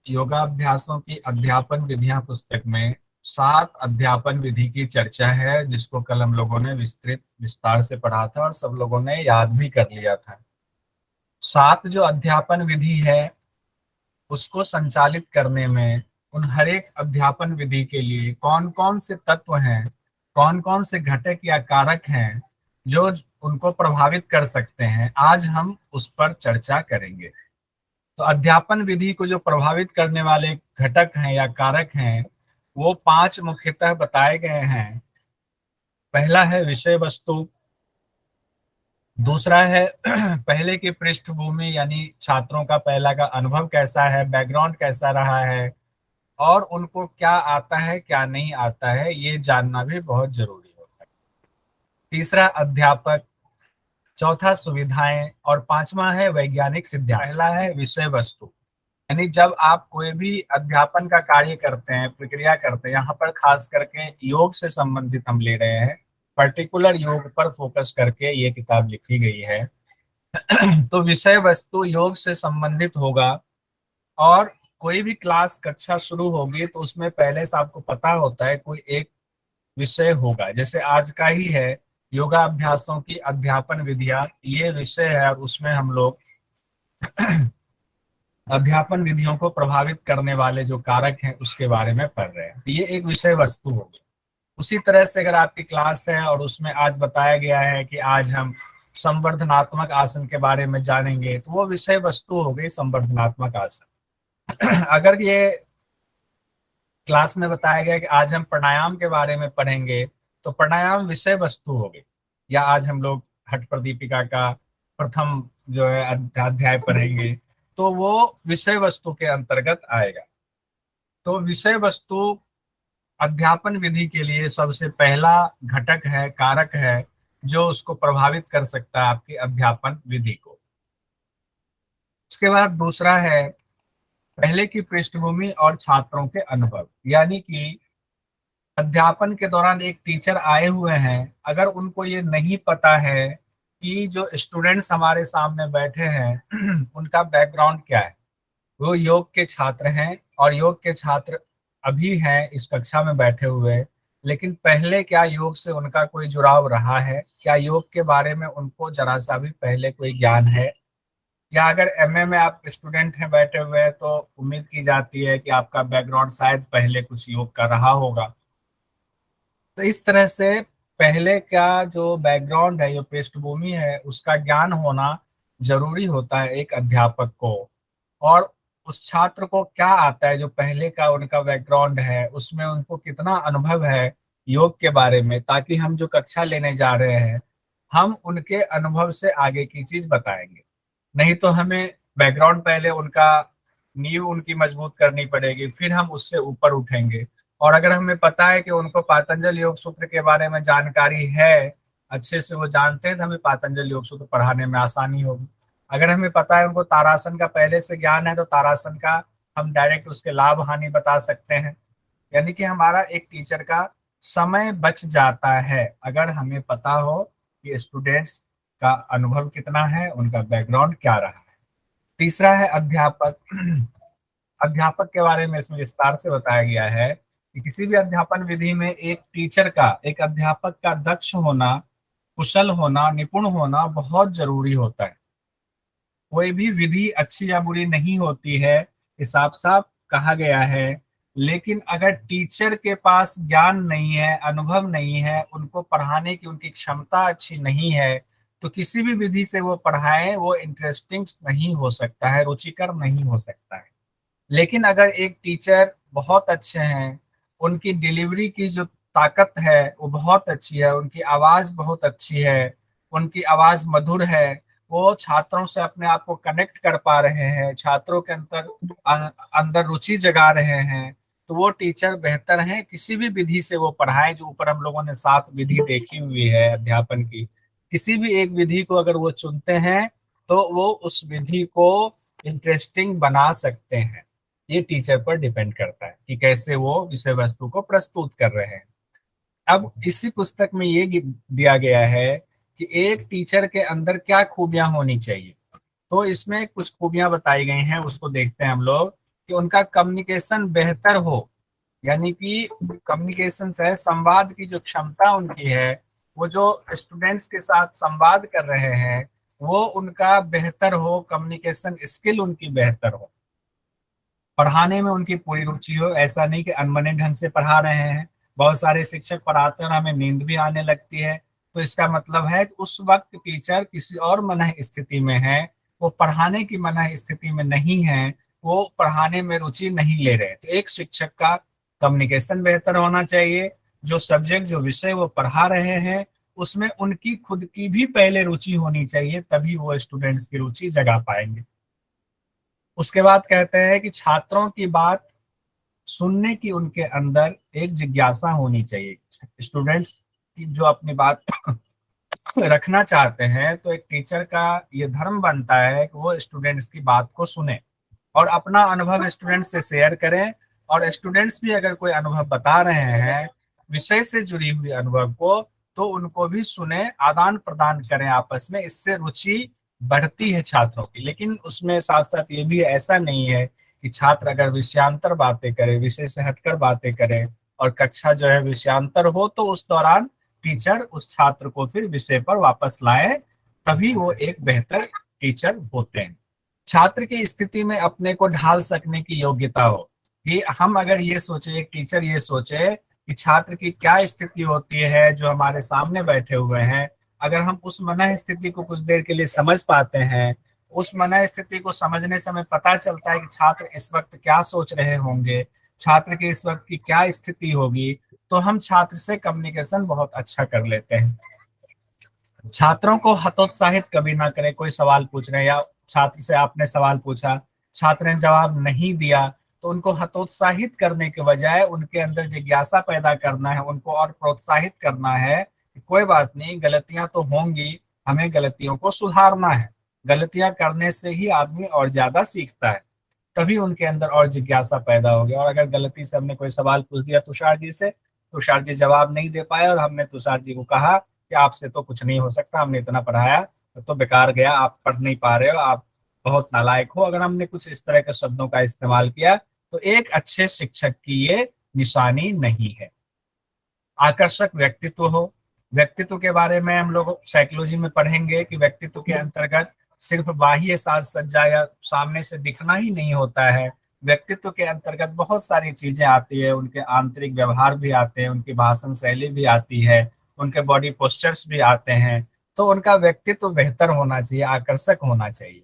योगाभ्यासों की अध्यापन विधियां पुस्तक में 7 अध्यापन विधि की चर्चा है, जिसको कल हम लोगों ने विस्तृत विस्तार से पढ़ा था और सब लोगों ने याद भी कर लिया था। 7 जो अध्यापन विधि है उसको संचालित करने में उन हर एक अध्यापन विधि के लिए कौन कौन से तत्व हैं, कौन कौन से घटक या कारक हैं जो उनको प्रभावित कर सकते हैं, आज हम उस पर चर्चा करेंगे। तो अध्यापन विधि को जो प्रभावित करने वाले घटक हैं या कारक हैं वो 5 मुख्यतः बताए गए हैं। पहला है विषय वस्तु, दूसरा है पहले की पृष्ठभूमि यानी छात्रों का पहला का अनुभव कैसा है, बैकग्राउंड कैसा रहा है और उनको क्या आता है क्या नहीं आता है ये जानना भी बहुत जरूरी होता है। तीसरा अध्यापक, चौथा सुविधाएं और पांचवा है वैज्ञानिक सिद्धांत। पहला है विषय वस्तु, यानी जब आप कोई भी अध्यापन का कार्य करते हैं, प्रक्रिया करते हैं, यहाँ पर खास करके योग से संबंधित हम ले रहे हैं, पर्टिकुलर योग पर फोकस करके ये किताब लिखी गई है। तो विषय वस्तु योग से संबंधित होगा और कोई भी क्लास कक्षा शुरू होगी तो उसमें पहले से आपको पता होता है कोई एक विषय होगा। जैसे आज का ही है योगाभ्यासों की अध्यापन विधियां, ये विषय है और उसमें हम लोग अध्यापन विधियों को प्रभावित करने वाले जो कारक हैं उसके बारे में पढ़ रहे हैं। तो ये एक विषय वस्तु होगी। उसी तरह से अगर आपकी क्लास है और उसमें आज बताया गया है कि आज हम संवर्धनात्मक आसन के बारे में जानेंगे तो वो विषय वस्तु हो गई संवर्धनात्मक आसन। अगर ये क्लास में बताया गया कि आज हम प्राणायाम के बारे में पढ़ेंगे तो प्राणायाम विषय वस्तु हो गई। या आज हम लोग हठ प्रदीपिका का प्रथम जो है अध्याय पढ़ेंगे तो वो विषय वस्तु के अंतर्गत आएगा। तो विषय वस्तु अध्यापन विधि के लिए सबसे पहला घटक है, कारक है जो उसको प्रभावित कर सकता है आपकी अध्यापन विधि को। उसके बाद दूसरा है पहले की पृष्ठभूमि और छात्रों के अनुभव, यानी कि अध्यापन के दौरान एक टीचर आए हुए हैं, अगर उनको ये नहीं पता है कि जो स्टूडेंट्स हमारे सामने बैठे हैं उनका बैकग्राउंड क्या है, वो योग के छात्र हैं और योग के छात्र अभी हैं इस कक्षा में बैठे हुए, लेकिन पहले क्या योग से उनका कोई जुड़ाव रहा है, क्या योग के बारे में उनको जरा सा भी पहले कोई ज्ञान है, या अगर एमए में आप स्टूडेंट हैं बैठे हुए हैं तो उम्मीद की जाती है कि आपका बैकग्राउंड शायद पहले कुछ योग का रहा होगा। तो इस तरह से पहले का जो बैकग्राउंड है, जो पृष्ठभूमि है, उसका ज्ञान होना जरूरी होता है एक अध्यापक को। और उस छात्र को क्या आता है, जो पहले का उनका बैकग्राउंड है उसमें उनको कितना अनुभव है योग के बारे में, ताकि हम जो कक्षा लेने जा रहे हैं हम उनके अनुभव से आगे की चीज बताएंगे। नहीं तो हमें बैकग्राउंड पहले उनका, नींव उनकी मजबूत करनी पड़ेगी, फिर हम उससे ऊपर उठेंगे। और अगर हमें पता है कि उनको पातंजल योग सूत्र के बारे में जानकारी है, अच्छे से वो जानते हैं, तो हमें पातंजल योग सूत्र पढ़ाने में आसानी होगी। अगर हमें पता है उनको तारासन का पहले से ज्ञान है तो तारासन का हम डायरेक्ट उसके लाभ हानि बता सकते हैं। यानी कि हमारा एक टीचर का समय बच जाता है अगर हमें पता हो कि स्टूडेंट्स का अनुभव कितना है, उनका बैकग्राउंड क्या रहा है। तीसरा है अध्यापक। अध्यापक के बारे में इसमें विस्तार से बताया गया है कि किसी भी अध्यापन विधि में एक टीचर का, एक अध्यापक का दक्ष होना, कुशल होना, निपुण होना बहुत जरूरी होता है। कोई भी विधि अच्छी या बुरी नहीं होती है, साफ साफ कहा गया है, लेकिन अगर टीचर के पास ज्ञान नहीं है, अनुभव नहीं है, उनको पढ़ाने की उनकी क्षमता अच्छी नहीं है, तो किसी भी विधि से वो पढ़ाए वो इंटरेस्टिंग नहीं हो सकता है, रुचिकर नहीं हो सकता है। लेकिन अगर एक टीचर बहुत अच्छे हैं, उनकी डिलीवरी की जो ताकत है वो बहुत अच्छी है, उनकी आवाज बहुत अच्छी है, उनकी आवाज मधुर है, वो छात्रों से अपने आप को कनेक्ट कर पा रहे हैं, छात्रों के अंदर रुचि जगा रहे हैं, तो वो टीचर बेहतर हैं किसी भी विधि से वो पढ़ाएं। जो ऊपर हम लोगों ने 7 विधि देखी हुई है अध्यापन की, किसी भी एक विधि को अगर वो चुनते हैं तो वो उस विधि को इंटरेस्टिंग बना सकते हैं। ये टीचर पर डिपेंड करता है कि कैसे वो विषय वस्तु को प्रस्तुत कर रहे हैं। अब इसी पुस्तक में ये दिया गया है कि एक टीचर के अंदर क्या खूबियां होनी चाहिए। तो इसमें कुछ खूबियां बताई गई हैं, उसको देखते हैं हम लोग कि कि उनका कम्युनिकेशन बेहतर हो, यानी कि कम्युनिकेशन से संवाद की जो क्षमता उनकी है, वो जो स्टूडेंट्स के साथ संवाद कर रहे हैं वो उनका बेहतर हो, कम्युनिकेशन स्किल उनकी बेहतर हो, पढ़ाने में उनकी पूरी रुचि हो। ऐसा नहीं कि अनबने ढंग से पढ़ा रहे हैं। बहुत सारे शिक्षक पढ़ाते हैं और हमें नींद भी आने लगती है, तो इसका मतलब है कि उस वक्त टीचर किसी और मनः स्थिति में है, वो पढ़ाने की मनः स्थिति में नहीं है, वो पढ़ाने में रुचि नहीं ले रहे। तो एक शिक्षक का कम्युनिकेशन बेहतर होना चाहिए, जो सब्जेक्ट जो विषय वो पढ़ा रहे हैं उसमें उनकी खुद की भी पहले रुचि होनी चाहिए, तभी वो स्टूडेंट्स की रुचि जगा पाएंगे। उसके बाद कहते हैं कि छात्रों की बात सुनने की उनके अंदर एक जिज्ञासा होनी चाहिए। स्टूडेंट्स की जो अपनी बात रखना चाहते हैं, तो एक टीचर का ये धर्म बनता है कि वो स्टूडेंट्स की बात को सुने और अपना अनुभव स्टूडेंट्स से शेयर करें। और स्टूडेंट्स भी अगर कोई अनुभव बता रहे हैं विषय से जुड़ी हुई अनुभव को, तो उनको भी सुने, आदान प्रदान करें आपस में। इससे रुचि बढ़ती है छात्रों की। लेकिन उसमें साथ साथ ये भी ऐसा नहीं है कि छात्र अगर विषयांतर बातें करे, विषय से हटकर बातें करे और कक्षा जो है विषयांतर हो, तो उस दौरान टीचर उस छात्र को फिर विषय पर वापस लाए, तभी वो एक बेहतर टीचर होते हैं। छात्र की स्थिति में अपने को ढाल सकने की योग्यता हो, कि हम अगर ये सोचे, एक टीचर ये सोचे कि छात्र की क्या स्थिति होती है जो हमारे सामने बैठे हुए हैं, अगर हम उस मनः स्थिति को कुछ देर के लिए समझ पाते हैं, उस मनः स्थिति को समझने से हमें पता चलता है कि छात्र इस वक्त क्या सोच रहे होंगे, छात्र की इस वक्त की क्या स्थिति होगी, तो हम छात्र से कम्युनिकेशन बहुत अच्छा कर लेते हैं। छात्रों को हतोत्साहित कभी ना करें। कोई सवाल पूछ रहे हैं या छात्र से आपने सवाल पूछा, छात्र ने जवाब नहीं दिया, तो उनको हतोत्साहित करने के बजाय उनके अंदर जिज्ञासा पैदा करना है, उनको और प्रोत्साहित करना है कि कोई बात नहीं, गलतियां तो होंगी, हमें गलतियों को सुधारना है। गलतियां करने से ही आदमी और ज्यादा सीखता है, तभी उनके अंदर और जिज्ञासा पैदा होगी। और अगर गलती से हमने कोई सवाल पूछ दिया तुषार जी से, तुषार जी जवाब नहीं दे पाए और हमने तुषार जी को कहा कि आपसे तो कुछ नहीं हो सकता, हमने इतना पढ़ाया तो बेकार गया, आप पढ़ नहीं पा रहे हो, आप बहुत नालायक हो, अगर हमने कुछ इस तरह के शब्दों का इस्तेमाल किया, तो एक अच्छे शिक्षक की ये निशानी नहीं है। आकर्षक व्यक्तित्व हो। व्यक्तित्व के बारे में हम लोग साइकोलॉजी में पढ़ेंगे कि व्यक्तित्व के अंतर्गत सिर्फ बाह्य साज सज्जा या सामने से दिखना ही नहीं होता है। व्यक्तित्व के अंतर्गत बहुत सारी चीजें आती है, उनके आंतरिक व्यवहार भी आते हैं, उनकी भाषण शैली भी आती है, उनके बॉडी पोस्चर्स भी आते हैं। तो उनका व्यक्तित्व बेहतर होना चाहिए, आकर्षक होना चाहिए।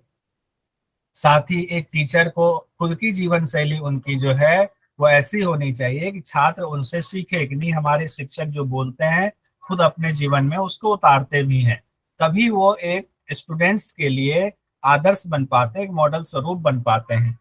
साथ ही एक टीचर को खुद की जीवन शैली उनकी जो है वो ऐसी होनी चाहिए कि छात्र उनसे सीखे कि नहीं, हमारे शिक्षक जो बोलते हैं खुद अपने जीवन में उसको उतारते भी हैं, तभी वो एक स्टूडेंट्स के लिए आदर्श बन पाते हैं, एक मॉडल स्वरूप बन पाते हैं।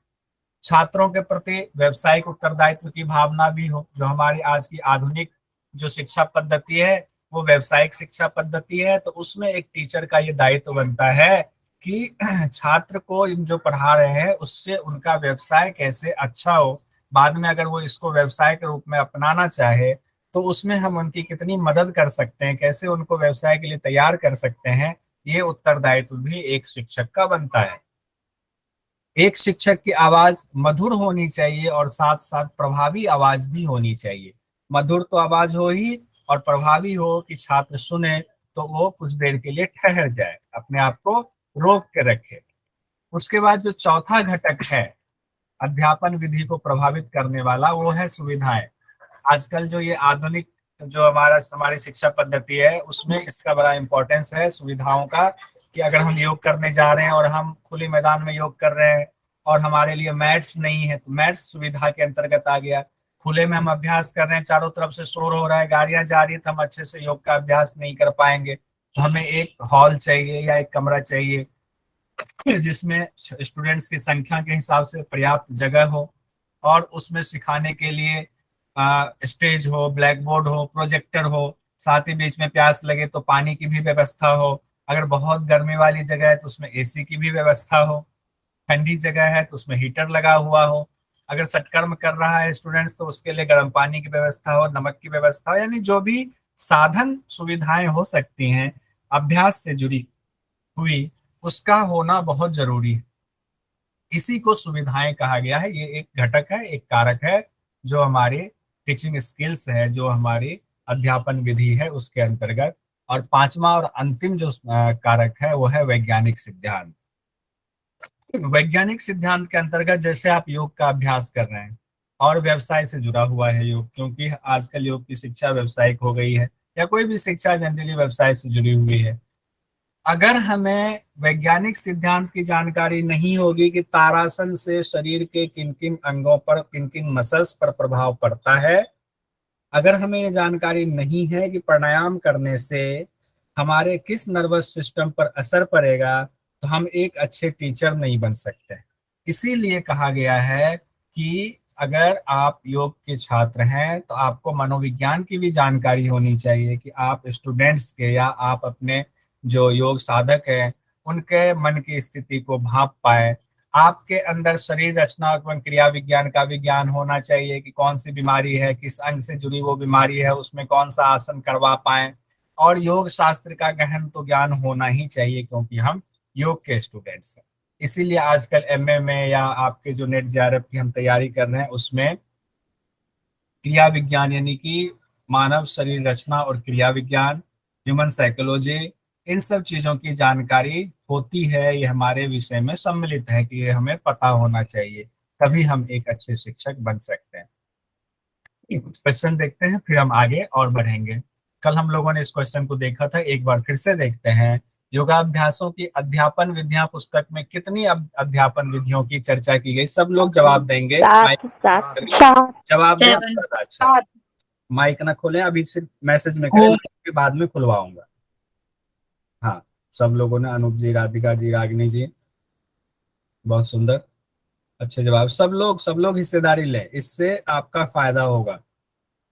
छात्रों के प्रति व्यावसायिक उत्तरदायित्व की भावना भी हो। जो हमारी आज की आधुनिक जो शिक्षा पद्धति है वो व्यावसायिक शिक्षा पद्धति है, तो उसमें एक टीचर का ये दायित्व बनता है कि छात्र को इन जो पढ़ा रहे हैं उससे उनका व्यवसाय कैसे अच्छा हो, बाद में अगर वो इसको व्यवसाय के रूप में अपनाना चाहे तो उसमें हम उनकी कितनी मदद कर सकते हैं, कैसे उनको व्यवसाय के लिए तैयार कर सकते हैं, ये उत्तरदायित्व भी एक शिक्षक का बनता है। एक शिक्षक की आवाज मधुर होनी चाहिए और साथ साथ प्रभावी आवाज भी होनी चाहिए। मधुर तो आवाज हो ही, और प्रभावी हो कि छात्र सुने तो वो कुछ देर के लिए ठहर जाए, अपने आप को रोक के रखे। उसके बाद जो चौथा घटक है अध्यापन विधि को प्रभावित करने वाला, वो है सुविधाएं। आजकल जो ये आधुनिक जो हमारी शिक्षा पद्धति है उसमें इसका बड़ा इंपॉर्टेंस है सुविधाओं का, कि अगर हम योग करने जा रहे हैं और हम खुले मैदान में योग कर रहे हैं और हमारे लिए मैट्स नहीं है, तो मैट्स सुविधा के अंतर्गत आ गया। खुले में हम अभ्यास कर रहे हैं, चारों तरफ से शोर हो रहा है, गाड़ियां जा रही है, तो हम अच्छे से योग का अभ्यास नहीं कर पाएंगे। तो हमें एक हॉल चाहिए या एक कमरा चाहिए जिसमें स्टूडेंट्स की संख्या के हिसाब से पर्याप्त जगह हो, और उसमें सिखाने के लिए स्टेज हो, ब्लैक बोर्ड हो, प्रोजेक्टर हो, साथ ही बीच में प्यास लगे तो पानी की भी व्यवस्था हो। अगर बहुत गर्मी वाली जगह है तो उसमें एसी की भी व्यवस्था हो, ठंडी जगह है तो उसमें हीटर लगा हुआ हो, अगर सत्कर्म कर रहा है स्टूडेंट्स तो उसके लिए गर्म पानी की व्यवस्था हो, नमक की व्यवस्था हो, यानी जो भी साधन सुविधाएं हो सकती हैं अभ्यास से जुड़ी हुई, उसका होना बहुत जरूरी है। इसी को सुविधाएं कहा गया है। ये एक घटक है, एक कारक है जो हमारी टीचिंग स्किल्स है, जो हमारी अध्यापन विधि है उसके अंतर्गत। और पांचवा और अंतिम जो कारक है वो है वैज्ञानिक सिद्धांत। वैज्ञानिक सिद्धांत के अंतर्गत जैसे आप योग का अभ्यास कर रहे हैं और व्यवसाय से जुड़ा हुआ है योग, क्योंकि आजकल योग की शिक्षा व्यवसायिक हो गई है, या कोई भी शिक्षा जनरली व्यवसाय से जुड़ी हुई है। अगर हमें वैज्ञानिक सिद्धांत की जानकारी नहीं होगी कि तारासन से शरीर के किन किन अंगों पर, किन किन मसल्स पर प्रभाव पड़ता है, अगर हमें ये जानकारी नहीं है कि प्राणायाम करने से हमारे किस नर्वस सिस्टम पर असर पड़ेगा, तो हम एक अच्छे टीचर नहीं बन सकते। इसीलिए कहा गया है कि अगर आप योग के छात्र हैं तो आपको मनोविज्ञान की भी जानकारी होनी चाहिए कि आप स्टूडेंट्स के या आप अपने जो योग साधक हैं उनके मन की स्थिति को भांप पाए। आपके अंदर शरीर रचना और क्रिया विज्ञान का भी ज्ञान होना चाहिए कि कौन सी बीमारी है, किस अंग से जुड़ी वो बीमारी है, उसमें कौन सा आसन करवा पाए। और योग शास्त्र का गहन तो ज्ञान होना ही चाहिए, क्योंकि हम योग के स्टूडेंट्स हैं। इसीलिए आजकल एमए में या आपके जो नेट जेआरएफ की हम तैयारी कर रहे हैं उसमें क्रिया विज्ञान यानी कि मानव शरीर रचना और क्रिया विज्ञान, ह्यूमन साइकोलॉजी, इन सब चीजों की जानकारी होती है। ये हमारे विषय में सम्मिलित है कि ये हमें पता होना चाहिए, तभी हम एक अच्छे शिक्षक बन सकते हैं। क्वेश्चन देखते हैं फिर हम आगे और बढ़ेंगे। कल हम लोगों ने इस क्वेश्चन को देखा था, एक बार फिर से देखते हैं। योगाभ्यासों की अध्यापन विधियां पुस्तक में कितनी अध्यापन विधियों की चर्चा की गई? सब लोग जवाब देंगे। सात। सात। जवाब दें। 7। अच्छा, माइक ना खोलें अभी, सिर्फ मैसेज में करें, के बाद में खुलवाऊंगा। हाँ, सब लोगों ने, अनूप जी, राधिका जी, रागिनी जी, बहुत सुंदर, अच्छे जवाब। सब लोग हिस्सेदारी लें, इससे आपका फायदा होगा।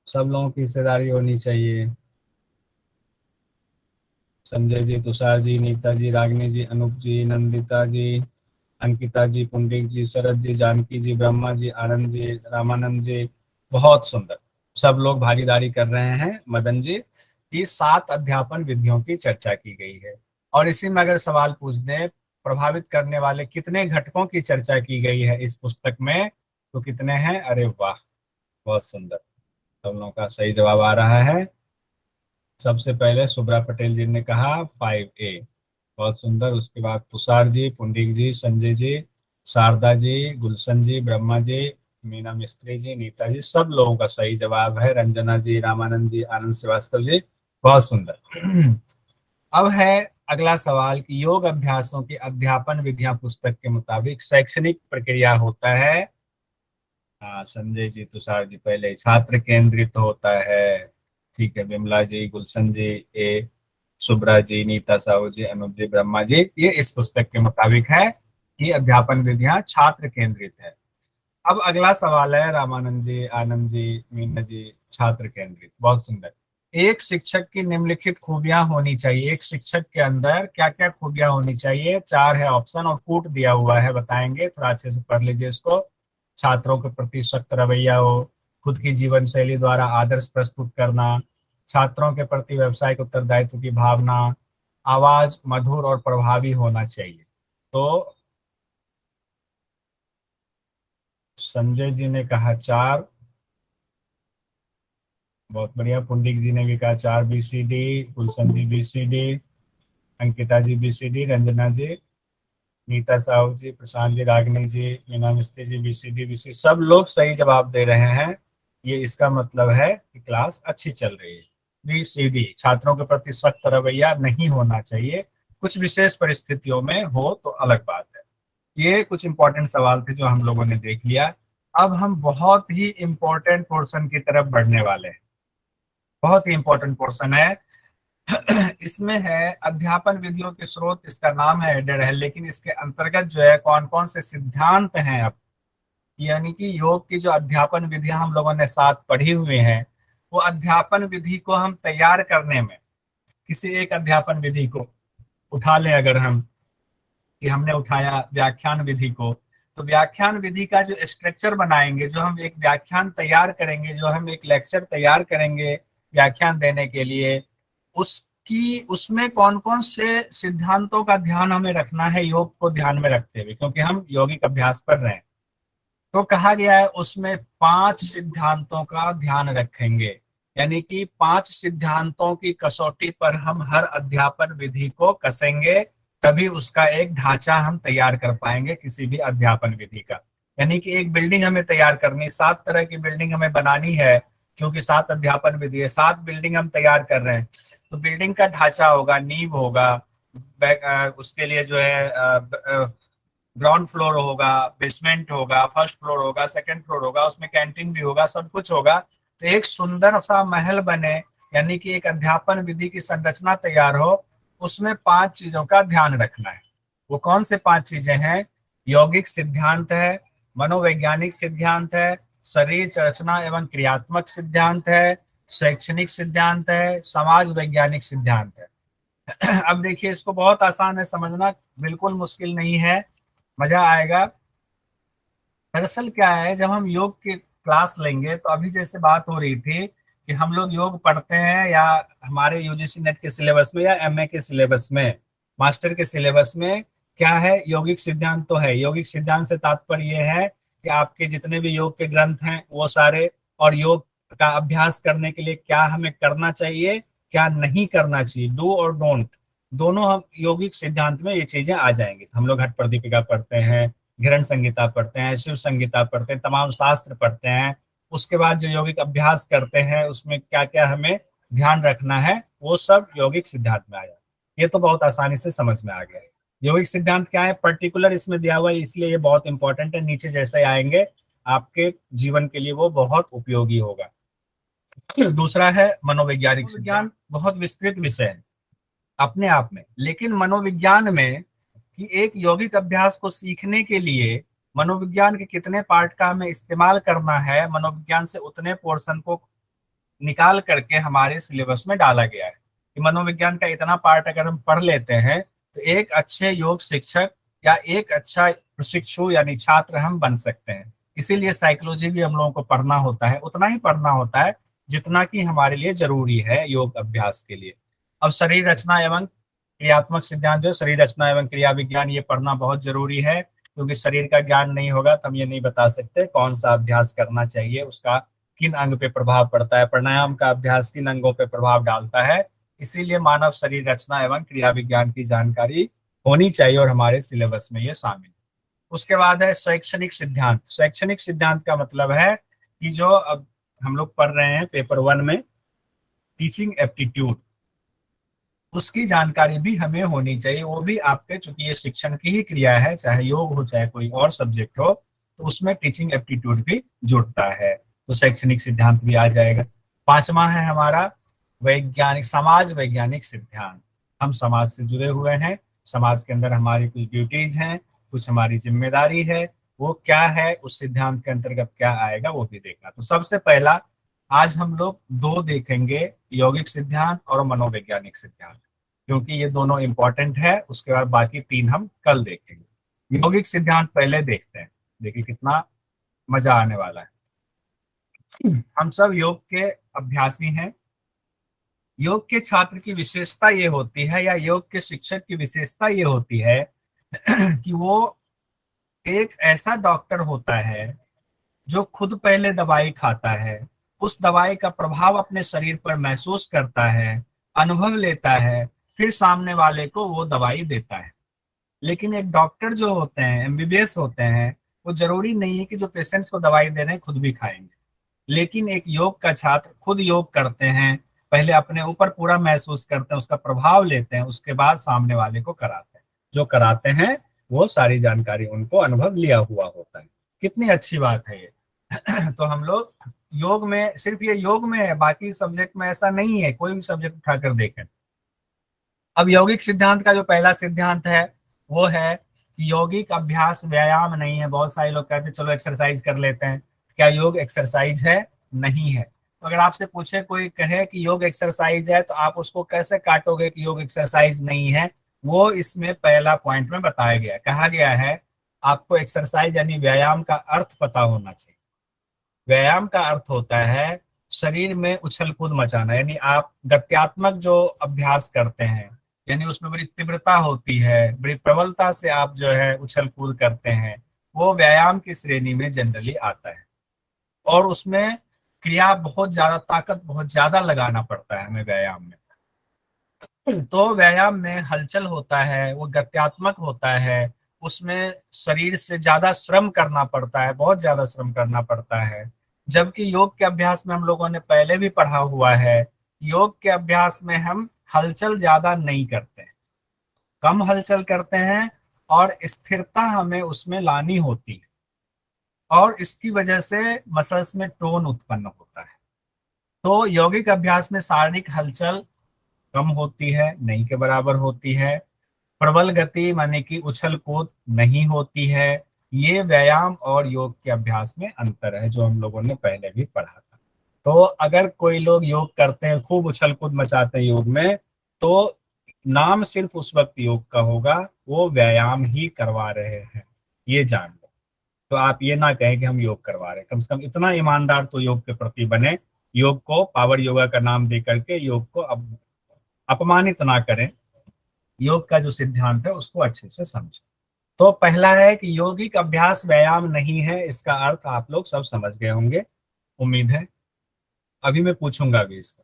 सब लोगों की हिस्सेदारी होनी चाहिए। संजय जी, तुषार जी, नीता जी, रागिनी जी, अनूप जी, नंदिता जी, अंकिता जी, पुंडिक जी, शरद जी, जानकी जी, ब्रह्मा जी, आनंद जी, रामानंद जी, बहुत सुंदर। सब लोग भागीदारी कर रहे हैं। मदन जी की 7 अध्यापन विधियों की चर्चा की गई है। और इसी में अगर सवाल पूछ दें प्रभावित करने वाले कितने घटकों की चर्चा की गई है इस पुस्तक में, तो कितने हैं? अरे वाह, बहुत सुंदर। सब लोगों का सही जवाब आ रहा है। सबसे पहले सुब्रा पटेल जी ने कहा 5A, बहुत सुंदर। उसके बाद तुषार जी, पुंडिक जी, संजय जी, शारदा जी, गुलशन जी, ब्रह्मा जी, मीना मिस्त्री जी, नीता जी, सब लोगों का सही जवाब है। रंजना जी, रामानंद जी, आनंद श्रीवास्तव जी, बहुत सुंदर। अब है अगला सवाल कि योग अभ्यासों की अध्यापन विधियां पुस्तक के मुताबिक शैक्षणिक प्रक्रिया होता है। हाँ, संजय जी, तुषार जी, पहले छात्र केंद्रित होता है। ठीक है, विमला जी, गुलशन जी, ए, सुब्रा जी, नीता साहू जी, अनूप जी, ब्रह्मा जी, ये इस पुस्तक के मुताबिक है कि अध्यापन विधियां छात्र केंद्रित है। अब अगला सवाल है रामानंद जी, आनंद जी, मीना जी, छात्र केंद्रित, बहुत सुंदर। एक शिक्षक की निम्नलिखित खूबियां होनी चाहिए। एक शिक्षक के अंदर क्या क्या खूबियां होनी चाहिए? 4 है ऑप्शन और कूट दिया हुआ है, बताएंगे, थोड़ा अच्छे से पढ़ लीजिए इसको। छात्रों के प्रति सख्त रवैया हो, खुद की जीवन शैली द्वारा आदर्श प्रस्तुत करना, छात्रों के प्रति व्यवसायिक उत्तरदायित्व की भावना, आवाज मधुर और प्रभावी होना चाहिए। तो संजय जी ने कहा 4, बहुत बढ़िया। पुंडिक जी ने भी कहा 4 BCD, गुलशन जी BCD, अंकिता जी BCD, रंजना जी, नीता साहू जी, प्रशांत जी, रागिनी जी, मीना मिस्त्री जी BCD। सब लोग सही जवाब दे रहे हैं। ये इसका मतलब है कि क्लास अच्छी चल रही है। BCD, छात्रों के प्रति सख्त रवैया नहीं होना चाहिए, कुछ विशेष परिस्थितियों में हो तो अलग बात है। ये कुछ इंपॉर्टेंट सवाल थे जो हम लोगों ने देख लिया। अब हम बहुत ही इंपॉर्टेंट पोर्शन की तरफ बढ़ने वाले हैं। बहुत ही इंपॉर्टेंट पोर्शन है। इसमें है अध्यापन विधियों के स्रोत, इसका नाम है हेडर है, लेकिन इसके अंतर्गत जो है कौन कौन से सिद्धांत हैं। अब यानी कि योग की जो अध्यापन विधियां हम लोगों ने साथ पढ़ी हुई हैं, वो अध्यापन विधि को हम तैयार करने में, किसी एक अध्यापन विधि को उठा लें अगर हम, कि हमने उठाया व्याख्यान विधि को, तो व्याख्यान विधि का जो स्ट्रक्चर बनाएंगे, जो हम एक व्याख्यान तैयार करेंगे, जो हम एक लेक्चर तैयार करेंगे व्याख्यान देने के लिए, उस कि उसमें कौन कौन से सिद्धांतों का ध्यान हमें रखना है योग को ध्यान में रखते हुए, क्योंकि हम यौगिक अभ्यास कर रहे हैं। तो कहा गया है उसमें 5 सिद्धांतों का ध्यान रखेंगे, यानी कि 5 सिद्धांतों की कसौटी पर हम हर अध्यापन विधि को कसेंगे, तभी उसका एक ढांचा हम तैयार कर पाएंगे किसी भी अध्यापन विधि का। यानी कि एक बिल्डिंग हमें तैयार करनी, 7 तरह की बिल्डिंग हमें बनानी है, क्योंकि 7 अध्यापन विधि है, 7 बिल्डिंग हम तैयार कर रहे हैं। तो बिल्डिंग का ढांचा होगा, नींव होगा, उसके लिए जो है ग्राउंड फ्लोर होगा, बेसमेंट होगा, फर्स्ट फ्लोर होगा, सेकंड फ्लोर होगा, उसमें कैंटीन भी होगा, सब कुछ होगा। तो एक सुंदर सा महल बने, यानी कि एक अध्यापन विधि की संरचना तैयार हो, उसमें 5 चीजों का ध्यान रखना है। वो कौन से 5 चीजें हैं? यौगिक सिद्धांत है, मनोवैज्ञानिक सिद्धांत है, शरीर रचना एवं क्रियात्मक सिद्धांत है, शैक्षणिक सिद्धांत है, समाज वैज्ञानिक सिद्धांत है। अब देखिए, इसको बहुत आसान है समझना, बिल्कुल मुश्किल नहीं है, मजा आएगा। दरअसल क्या है, जब हम योग की क्लास लेंगे तो अभी जैसे बात हो रही थी कि हम लोग योग पढ़ते हैं या हमारे यूजीसी नेट के सिलेबस में या एमए के सिलेबस में, मास्टर के सिलेबस में क्या है, यौगिक सिद्धांत तो है। यौगिक सिद्धांत से तात्पर्य यह है कि आपके जितने भी योग के ग्रंथ हैं वो सारे, और योग का अभ्यास करने के लिए क्या हमें करना चाहिए, क्या नहीं करना चाहिए, डू और डोंट, दोनों हम यौगिक सिद्धांत में ये चीजें आ जाएंगी। हम लोग हठ प्रदीपिका पढ़ते हैं, घृण संहिता पढ़ते हैं, शिव संहिता पढ़ते हैं, तमाम शास्त्र पढ़ते हैं। उसके बाद जो यौगिक अभ्यास करते हैं उसमें क्या क्या हमें ध्यान रखना है, वो सब यौगिक सिद्धांत में आ जाए। ये तो बहुत आसानी से समझ में आ गया। यौगिक सिद्धांत क्या है, पर्टिकुलर इसमें दिया हुआ है, इसलिए ये बहुत इंपॉर्टेंट है। नीचे जैसे आएंगे आपके जीवन के लिए वो बहुत उपयोगी होगा। दूसरा है मनोवैज्ञानिक विज्ञान, बहुत विस्तृत विषय है अपने आप में, लेकिन मनोविज्ञान में कि एक यौगिक अभ्यास को सीखने के लिए मनोविज्ञान के कितने पार्ट का हमें इस्तेमाल करना है, मनोविज्ञान से उतने पोर्शन को निकाल करके हमारे सिलेबस में डाला गया है कि मनोविज्ञान का इतना पार्ट अगर हम पढ़ लेते हैं तो एक अच्छे योग शिक्षक या एक अच्छा प्रशिक्षु यानी छात्र हम बन सकते हैं। इसीलिए साइकोलॉजी भी हम लोगों को पढ़ना होता है, उतना ही पढ़ना होता है जितना कि हमारे लिए जरूरी है योग अभ्यास के लिए। अब शरीर रचना एवं क्रियात्मक सिद्धांत, जो शरीर रचना एवं क्रिया विज्ञान, ये पढ़ना बहुत जरूरी है, क्योंकि शरीर का ज्ञान नहीं होगा तो हम ये नहीं बता सकते कौन सा अभ्यास करना चाहिए, उसका किन अंग पे प्रभाव पड़ता है, प्राणायाम का अभ्यास किन अंगों पे प्रभाव डालता है। इसीलिए मानव शरीर रचना एवं क्रिया विज्ञान की जानकारी होनी चाहिए और हमारे सिलेबस में ये शामिल। उसके बाद है शैक्षणिक सिद्धांत। शैक्षणिक सिद्धांत का मतलब है कि जो अब हम लोग पढ़ रहे हैं पेपर 1 में, टीचिंग एप्टीट्यूड, उसकी जानकारी भी हमें होनी चाहिए। वो भी आपके, चूंकि ये शिक्षण की ही क्रिया है, चाहे योग हो चाहे कोई और सब्जेक्ट हो, तो उसमें टीचिंग एप्टीट्यूड भी जुड़ता है, तो शैक्षणिक सिद्धांत भी आ जाएगा। 5वां है हमारा वैज्ञानिक, समाज वैज्ञानिक सिद्धांत। हम समाज से जुड़े हुए हैं, समाज के अंदर हमारी कुछ ड्यूटीज हैं, कुछ हमारी जिम्मेदारी है, वो क्या है, उस सिद्धांत के अंतर्गत क्या आएगा वो भी देखना। तो सबसे पहला आज हम लोग 2 देखेंगे, यौगिक सिद्धांत और मनोवैज्ञानिक सिद्धांत, क्योंकि ये दोनों इंपॉर्टेंट है। उसके बाद बाकी 3 हम कल देखेंगे। यौगिक सिद्धांत पहले देखते हैं, देखिए कितना मजा आने वाला है। हम सब योग के अभ्यासी हैं। योग के छात्र की विशेषता ये होती है, या योग के शिक्षक की विशेषता ये होती है कि वो एक ऐसा डॉक्टर होता है जो खुद पहले दवाई खाता है, उस दवाई का प्रभाव अपने शरीर पर महसूस करता है, अनुभव लेता है, फिर सामने वाले को वो दवाई देता है। लेकिन एक डॉक्टर जो होते हैं, एमबीबीएस होते हैं, वो जरूरी नहीं है कि जो पेशेंट्स को दवाई दे रहे हैं खुद भी खाएंगे। लेकिन एक योग का छात्र खुद योग करते हैं, पहले अपने ऊपर पूरा महसूस करते हैं, उसका प्रभाव लेते हैं, उसके बाद सामने वाले को कराते हैं। जो कराते हैं वो सारी जानकारी उनको अनुभव लिया हुआ होता है। कितनी अच्छी बात है ये। तो हम लोग योग में, सिर्फ ये योग में है, बाकी सब्जेक्ट में ऐसा नहीं है, कोई भी सब्जेक्ट उठाकर देखें। अब यौगिक सिद्धांत का जो पहला सिद्धांत है वो है कि यौगिक अभ्यास व्यायाम नहीं है। बहुत सारे लोग कहते हैं चलो एक्सरसाइज कर लेते हैं, क्या योग एक्सरसाइज है? नहीं है। तो अगर आपसे पूछे, कोई कहे कि योग एक्सरसाइज है, तो आप उसको कैसे काटोगे कि योग एक्सरसाइज नहीं है? वो इसमें पहला पॉइंट में बताया गया, कहा गया है आपको एक्सरसाइज यानी व्यायाम का अर्थ पता होना चाहिए। व्यायाम का अर्थ होता है शरीर में उछल कूद मचाना, यानी आप गत्यात्मक जो अभ्यास करते हैं, यानी उसमें बड़ी तीव्रता होती है, बड़ी प्रबलता से आप जो है उछल कूद करते हैं, वो व्यायाम की श्रेणी में जनरली आता है। और उसमें क्रिया बहुत ज्यादा, ताकत बहुत ज्यादा लगाना पड़ता है हमें व्यायाम में। तो व्यायाम में हलचल होता है, वो गत्यात्मक होता है, उसमें शरीर से ज्यादा श्रम करना पड़ता है, बहुत ज्यादा श्रम करना पड़ता है। जबकि योग के अभ्यास में हम लोगों ने पहले भी पढ़ा हुआ है, योग के अभ्यास में हम हलचल ज्यादा नहीं करते हैं, कम हलचल करते हैं, और स्थिरता हमें उसमें लानी होती है, और इसकी वजह से मसल्स में टोन उत्पन्न होता है। तो यौगिक अभ्यास में शारीरिक हलचल कम होती है, नहीं के बराबर होती है, प्रबल गति माने कि उछल कूद नहीं होती है। ये व्यायाम और योग के अभ्यास में अंतर है, जो हम लोगों ने पहले भी पढ़ा था। तो अगर कोई लोग योग करते हैं, खूब उछल कूद मचाते हैं योग में, तो नाम सिर्फ उस वक्त योग का होगा, वो व्यायाम ही करवा रहे हैं, ये जान लो। तो आप ये ना कहें कि हम योग करवा रहे हैं, कम से कम इतना ईमानदार तो योग के प्रति बने, योग को पावर योगा का नाम दे करके योग को अब अपमानित ना करें, योग का जो सिद्धांत है उसको अच्छे से समझें। तो पहला है कि यौगिक अभ्यास व्यायाम नहीं है, इसका अर्थ आप लोग सब समझ गए होंगे, उम्मीद है। अभी मैं पूछूंगा भी इसको।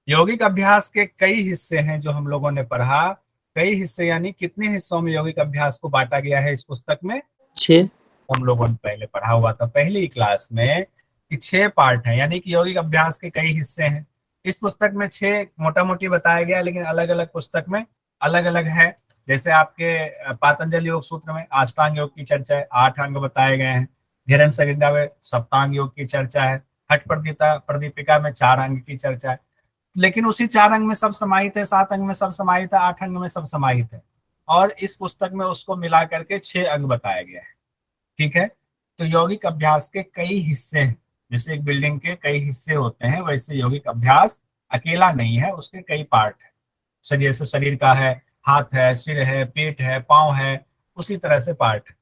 यौगिक अभ्यास के कई हिस्से हैं जो हम लोगों ने पढ़ा। कई हिस्से यानी कितने हिस्सों में यौगिक अभ्यास को बांटा गया है इस पुस्तक में? 6। हम लोगों ने पहले पढ़ा हुआ था पहली क्लास में कि 6 पार्ट हैं, यानी कि यौगिक अभ्यास के कई हिस्से हैं। इस पुस्तक में 6 मोटा मोटी बताया गया, लेकिन अलग अलग पुस्तक में अलग अलग है। जैसे आपके पातंजलि योग सूत्र में अष्टांग योग की चर्चा है, 8 अंग बताए गए हैं। धीरेन्द्र संहिता में सप्तांग योग की चर्चा है। हठ प्रदीपिका में 4 अंग की चर्चा है। लेकिन उसी 4 अंग में सब समाहित है, 7 अंग में सब समाहित है, 8 अंग में सब समाहित है, और इस पुस्तक में उसको मिला करके 6 अंग बताया गया है। ठीक है। तो यौगिक अभ्यास के कई हिस्से हैं, जैसे एक बिल्डिंग के कई हिस्से होते हैं, वैसे यौगिक अभ्यास अकेला नहीं है, उसके कई पार्ट है। शरीर से शरीर का है, हाथ है, सिर है, पेट है, पांव है, उसी तरह से पार्ट है।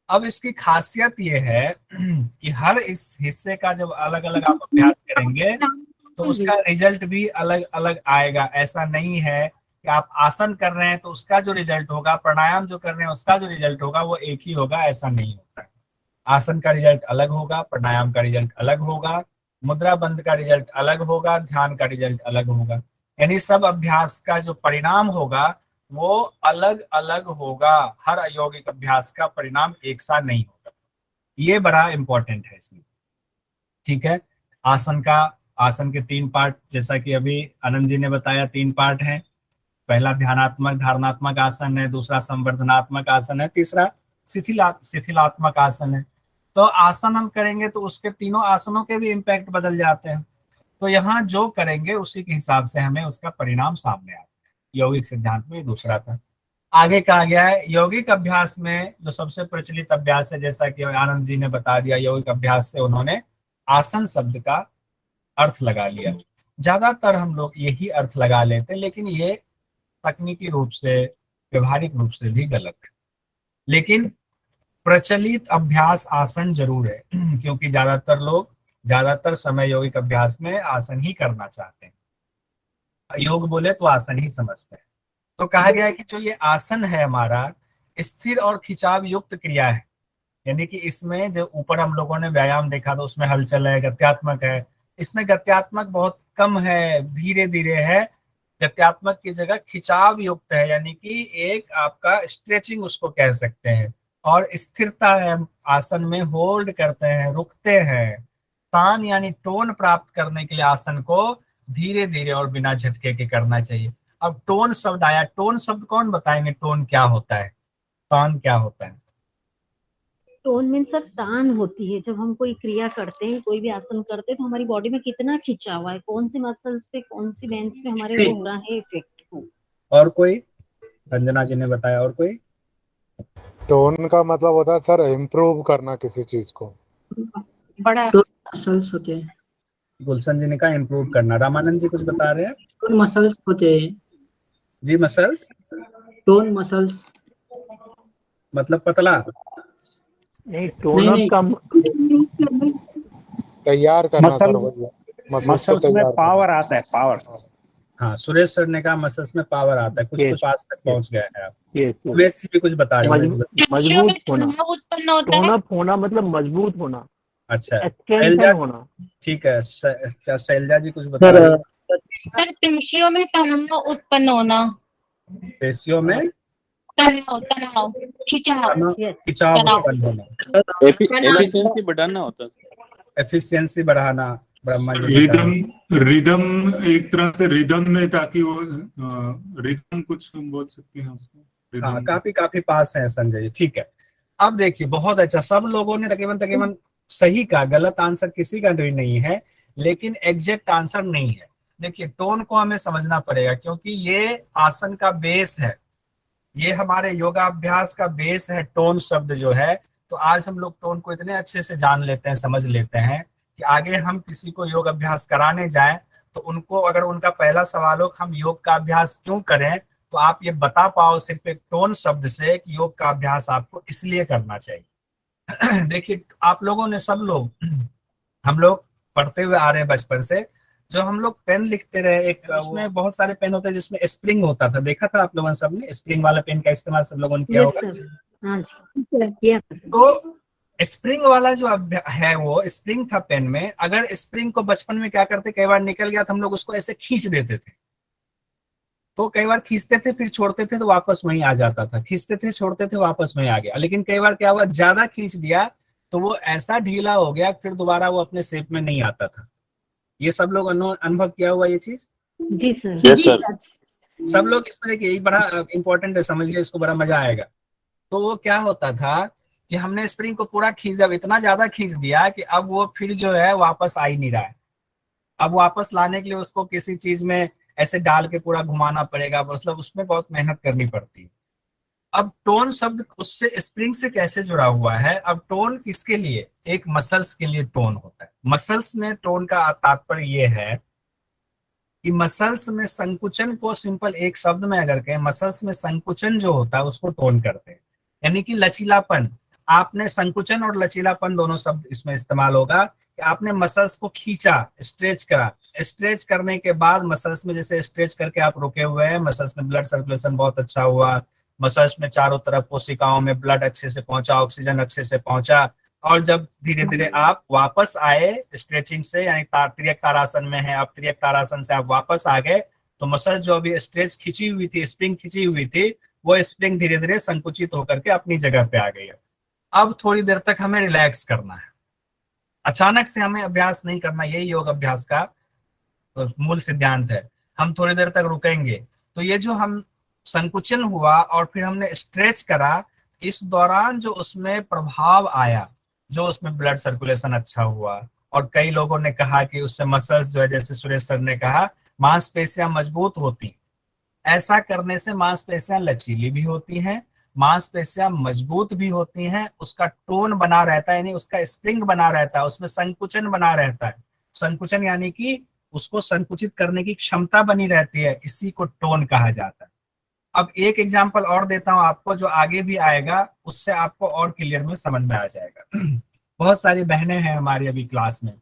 अब इसकी खासियत ये है कि हर इस हिस्से का जब अलग अलग आप अभ्यास करेंगे तो उसका रिजल्ट भी अलग अलग आएगा। ऐसा नहीं है कि आप आसन कर रहे हैं तो उसका जो रिजल्ट होगा, प्राणायाम जो कर रहे हैं उसका जो रिजल्ट होगा वो एक ही होगा, ऐसा नहीं होता है। आसन का रिजल्ट अलग होगा, प्राणायाम का रिजल्ट अलग होगा, मुद्रा बंद का रिजल्ट अलग होगा, ध्यान का रिजल्ट अलग होगा। यानी सब अभ्यास का जो परिणाम होगा वो अलग अलग होगा। हर यौगिक अभ्यास का परिणाम एक सा नहीं होगा, ये बड़ा इंपॉर्टेंट है इसमें। ठीक है। आसन के 3 पार्ट, जैसा कि अभी आनंद जी ने बताया, 3 पार्ट हैं। पहला ध्यानात्मक धारणात्मक आसन है, दूसरा संवर्धनात्मक आसन है, तीसरा शिथिलात्मक आसन है। तो आसन हम करेंगे तो उसके तीनों आसनों के भी इम्पैक्ट बदल जाते हैं। तो यहाँ जो करेंगे उसी के हिसाब से हमें उसका परिणाम सामने आता है। यौगिक सिद्धांत में दूसरा था। आगे कहा गया है यौगिक अभ्यास में जो सबसे प्रचलित अभ्यास है, जैसा कि आनंद जी ने बता दिया, यौगिक अभ्यास से उन्होंने आसन शब्द का अर्थ लगा लिया। ज्यादातर हम लोग यही अर्थ लगा लेते हैं, लेकिन ये तकनीकी रूप से, व्यवहारिक रूप से भी गलत है। लेकिन प्रचलित अभ्यास आसन जरूर है क्योंकि ज्यादातर लोग ज्यादातर समय यौगिक अभ्यास में आसन ही करना चाहते हैं। योग बोले तो आसन ही समझते हैं। तो कहा गया है कि जो ये आसन है हमारा, स्थिर और खिंचाव युक्त क्रिया है। यानी कि इसमें जो ऊपर हम लोगों ने व्यायाम देखा था उसमें हलचल है, गत्यात्मक है। इसमें गत्यात्मक बहुत कम है, धीरे धीरे है। गत्यात्मक की जगह खिंचाव युक्त है, यानी कि एक आपका स्ट्रेचिंग उसको कह सकते हैं। और स्थिरता है, आसन में होल्ड करते हैं, रुकते हैं। तान यानी टोन प्राप्त करने के लिए आसन को धीरे धीरे और बिना झटके के करना चाहिए। अब टोन शब्द आया, टोन शब्द कौन बताएंगे, टोन क्या होता है, तान क्या होता है? टोन मीन सर तान होती है। जब हम कोई क्रिया करते हैं, कोई भी आसन करते हैं, तो हमारी बॉडी में कितना खिंचा हुआ है, कौन सी मसल्स पे, कौन सी वेन्स पे हमारे वो हो रहा है इफेक्ट हो। और कोई? रंजना जी ने बताया, और कोई? टोन का मतलब होता है सर इम्प्रूव करना किसी चीज को। बड़ा मसल्स होते हैं। गुलशन जी ने कहा इम्प्रूव करना। रामानंद जी कुछ बता रहे हैं? टोन मसल्स होते हैं। जी मसल्स टोन मसल्स मतलब पतला? नहीं, टोन अप का तैयार करना सर मसल वही है। मसल्स को मसल्स में तैयार पावर करना। आता है, पावर। हाँ, सुरेश सर ने कहा मसल्स में पावर आता है, कुछ Yes, कुछ पास तक पहुंच गए हैं आप। Yes, yes. वैसे भी कुछ बता रहे हो। पेशियों में मजबूत होना, तनाव उत्पन्न होता है। टोन अप होना मतलब मजबूत होना, अच्छा, स्ट्रेंथन शैलजा, होना। ठीक है। क्या शैलजा जी कुछ बता सर रहे हैं? सर पेशियों में तनाव उत्पन्न होना, पेशियों में तनाव, खिंचाव, यस खिंचाव तनाव। उत्पन्न होना, एफिशिएंसी बढ़ाना होता है। एफिशिएंसी बढ़ाना। ब्रह्मा जी रिदम, बताएं। रिदम एक तरह से रिदम में, ताकि वो रिदम कुछ हम बोल सकते हैं उसको। हाँ, रिदम काफी काफी पास है संजय जी, ठीक है। अब देखिए, बहुत अच्छा, सब लोगों ने तकरीबन तकरीबन सही कहा, गलत आंसर किसी का भी नहीं है, लेकिन एग्जैक्ट आंसर नहीं है। देखिए, टोन को हमें समझना पड़ेगा, क्योंकि ये आसन का बेस है, ये हमारे योगाभ्यास का बेस है, टोन शब्द जो है। तो आज हम लोग टोन को इतने अच्छे से जान लेते हैं, समझ लेते हैं, कि आगे हम किसी को योग अभ्यास कराने जाएं तो उनको अगर उनका पहला सवाल हो हम योग का अभ्यास क्यों करें, तो आप ये बता पाओ सिर्फ एक टोन शब्द से कि योग का अभ्यास आपको इसलिए करना चाहिए। देखिए, आप लोगों ने, सब लोग, हम लोग पढ़ते हुए आ रहे हैं बचपन से, जो हम लोग पेन लिखते रहे, एक उसमें बहुत सारे पेन होते हैं जिसमें स्प्रिंग होता था, देखा था आप लोगों ने, सबने स्प्रिंग वाला पेन का इस्तेमाल सब लोगों ने किया यस होगा। सर, हाँ जी किया था सर। तो स्प्रिंग वाला जो है, वो स्प्रिंग था पेन में। अगर स्प्रिंग को बचपन में क्या करते, कई बार निकल गया तो हम लोग उसको ऐसे खींच देते थे, तो कई बार खींचते थे फिर छोड़ते थे तो वापस वहीं आ जाता था, खींचते थे छोड़ते थे वापस वहीं आ गया। लेकिन कई बार क्या हुआ, ज्यादा खींच दिया तो वो ऐसा ढीला हो गया, फिर दोबारा वो अपने शेप में नहीं आता था। ये सब लोग अनुभव किया हुआ ये चीज? जी सर। Yes sir. सब लोग इसमें देखिए, एक बड़ा इंपॉर्टेंट है, समझिए इसको, बड़ा मजा आएगा। तो वो क्या होता था कि हमने स्प्रिंग को पूरा खींच दिया, इतना ज्यादा खींच दिया कि अब वो फिर जो है वापस आ ही नहीं रहा है। अब वापस लाने के लिए उसको किसी चीज में ऐसे डाल के पूरा घुमाना पड़ेगा, मतलब उसमें बहुत मेहनत करनी पड़ती है। अब टोन शब्द उससे, स्प्रिंग से कैसे जुड़ा हुआ है? अब टोन किसके लिए? एक मसल्स के लिए टोन होता है। मसल्स में टोन का तात्पर्य ये है कि मसल्स में संकुचन को, सिंपल एक शब्द में अगर कहें, मसल्स में संकुचन जो होता है उसको टोन करते हैं, यानी कि लचीलापन। आपने संकुचन और लचीलापन दोनों शब्द इसमें इस्तेमाल होगा कि आपने मसल्स को खींचा, स्ट्रेच करा, स्ट्रेच करने के बाद मसल्स में, जैसे स्ट्रेच करके आप रुके हुए हैं, मसल्स में ब्लड सर्कुलेशन बहुत अच्छा हुआ, मसल्स में चारों तरफ कोशिकाओं में ब्लड अच्छे से पहुंचा, ऑक्सीजन अच्छे से पहुंचा, और जब धीरे धीरे आप वापस आए स्ट्रेचिंग से, यानी त्रियक तारासन में है, आप त्रियक तारासन से आप वापस आ गए, तो मसल जो अभी स्ट्रेच खिंची हुई थी, स्प्रिंग खिंची हुई थी, वो स्प्रिंग धीरे धीरे संकुचित होकर के अपनी जगह पे आ गई है। अब थोड़ी देर तक हमें रिलैक्स करना है, अचानक से हमें अभ्यास नहीं करना, यही योग अभ्यास का मूल सिद्धांत है। हम थोड़ी देर तक रुकेंगे, तो ये जो हम संकुचन हुआ और फिर हमने स्ट्रेच करा, इस दौरान जो उसमें प्रभाव आया, जो उसमें ब्लड सर्कुलेशन अच्छा हुआ, और कई लोगों ने कहा कि उससे मसल्स जो है, जैसे सुरेश सर ने कहा, मांसपेशियां मजबूत होती। ऐसा करने से मांसपेशियां लचीली भी होती हैं, मांसपेशियां मजबूत भी होती हैं, उसका टोन बना रहता है, यानी उसका स्प्रिंग बना रहता है, उसमें संकुचन बना रहता है। संकुचन यानी कि उसको संकुचित करने की क्षमता बनी रहती है, इसी को टोन कहा जाता है। अब एक एग्जांपल और देता हूं आपको, जो आगे भी आएगा, उससे आपको और क्लियर में समझ में आ जाएगा। बहुत सारी बहनें हैं हमारी अभी क्लास में,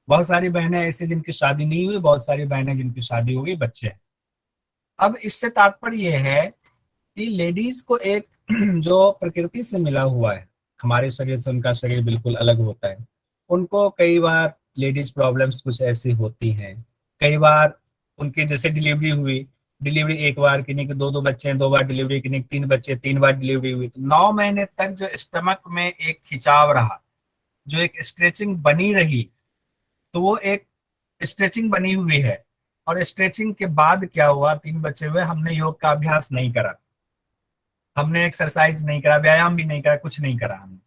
बहुत सारी बहनें ऐसी जिनकी शादी नहीं हुई, बहुत सारी बहनें जिनकी शादी हो गई, बच्चे हैं। अब इससे तात्पर्य यह है कि लेडीज को एक जो प्रकृति से मिला हुआ है, हमारे शरीर से उनका शरीर बिल्कुल अलग होता है। उनको कई बार लेडीज प्रॉब्लम्स कुछ ऐसी होती हैं, कई बार उनकी जैसे डिलीवरी हुई, डिलीवरी एक बार की नहीं कि दो बच्चे हैं, 2 बार डिलीवरी की नहीं, 3 बच्चे 3 बार डिलीवरी हुई, तो 9 महीने तक जो स्टमक में एक खिंचाव रहा, जो एक स्ट्रेचिंग बनी रही, तो वो एक स्ट्रेचिंग बनी हुई है। और स्ट्रेचिंग के बाद क्या हुआ, 3 बच्चे हुए, हमने योग का अभ्यास नहीं करा, हमने एक्सरसाइज नहीं करा, व्यायाम भी नहीं करा, कुछ नहीं करा, हमने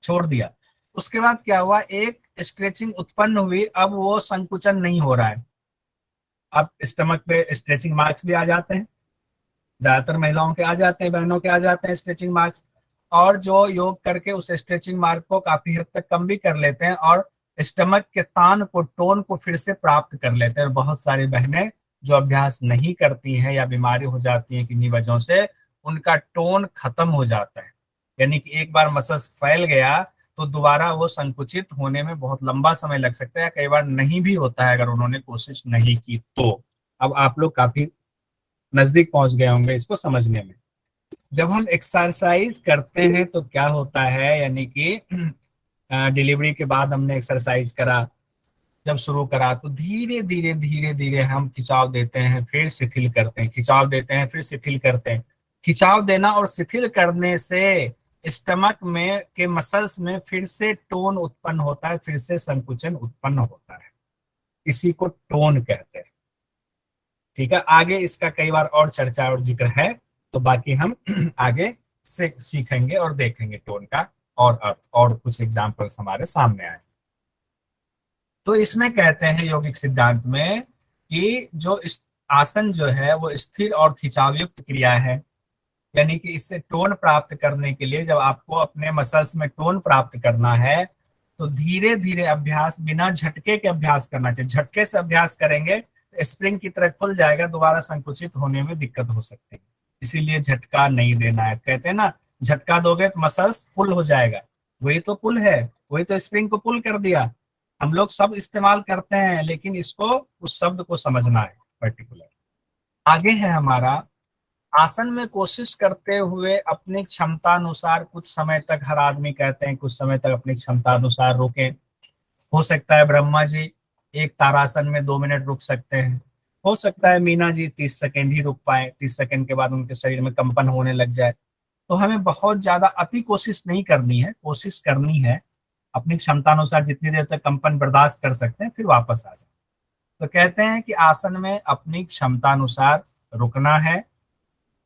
छोड़ दिया। उसके बाद क्या हुआ, एक स्ट्रेचिंग उत्पन्न हुई, अब वो संकुचन नहीं हो रहा है, अब स्टमक पे स्ट्रेचिंग मार्क्स भी आ जाते हैं, ज्यादातर महिलाओं के आ जाते हैं, बहनों के आ जाते हैं स्ट्रेचिंग मार्क्स, और जो योग करके उस स्ट्रेचिंग मार्क को काफी हद तक कम भी कर लेते हैं, और स्टमक के तान को, टोन को फिर से प्राप्त कर लेते हैं। और बहुत सारी बहनें जो अभ्यास नहीं करती हैं या बीमारी हो जाती है किन्हीं वजहों से, उनका टोन खत्म हो जाता है, यानी कि एक बार मसल्स फैल गया तो दोबारा वो संकुचित होने में बहुत लंबा समय लग सकता है, कई बार नहीं भी होता है अगर उन्होंने कोशिश नहीं की तो। अब आप लोग काफी नजदीक पहुंच गए होंगे इसको समझने में। जब हम एक्सरसाइज करते हैं तो क्या होता है, यानी कि डिलीवरी के बाद हमने एक्सरसाइज करा, जब शुरू करा तो धीरे धीरे धीरे धीरे हम खिंचाव देते हैं, फिर शिथिल करते हैं, खिंचाव देते हैं, फिर शिथिल करते हैं। खिंचाव देना और शिथिल करने से स्टमक में के मसल्स में फिर से टोन उत्पन्न होता है, फिर से संकुचन उत्पन्न होता है, इसी को टोन कहते हैं। ठीक है, आगे इसका कई बार और चर्चा और जिक्र है, तो बाकी हम आगे से सीखेंगे और देखेंगे टोन का और अर्थ, और कुछ एग्जाम्पल्स हमारे सामने आए। तो इसमें कहते हैं यौगिक सिद्धांत में कि जो आसन जो है वो स्थिर और खिंचावयुक्त क्रिया है, यानी कि इससे टोन प्राप्त करने के लिए, जब आपको अपने मसल्स में टोन प्राप्त करना है तो धीरे धीरे अभ्यास, बिना झटके के अभ्यास करना चाहिए। झटके से अभ्यास करेंगे तो स्प्रिंग की तरह खुल जाएगा, दोबारा संकुचित होने में दिक्कत हो सकती है, इसीलिए झटका नहीं देना है। कहते हैं ना, झटका दोगे तो मसल्स पुल हो जाएगा, वही तो पुल है, वही तो स्प्रिंग को पुल कर दिया। हम लोग सब इस्तेमाल करते हैं, लेकिन इसको, उस शब्द को समझना है पर्टिकुलर। आगे है हमारा, आसन में कोशिश करते हुए अपनी क्षमता अनुसार कुछ समय तक, हर आदमी कहते हैं कुछ समय तक अपनी क्षमता अनुसार रुकें। हो सकता है ब्रह्मा जी एक तारासन में 2 मिनट रुक सकते हैं, हो सकता है मीना जी 30 सेकंड ही रुक पाए, 30 सेकंड के बाद उनके शरीर में कंपन होने लग जाए। तो हमें बहुत ज्यादा अति कोशिश नहीं करनी है, कोशिश करनी है अपनी क्षमता अनुसार, जितनी देर तक कंपन बर्दाश्त कर सकते हैं फिर वापस आ जाए। तो कहते हैं कि आसन में अपनी क्षमता अनुसार रुकना है,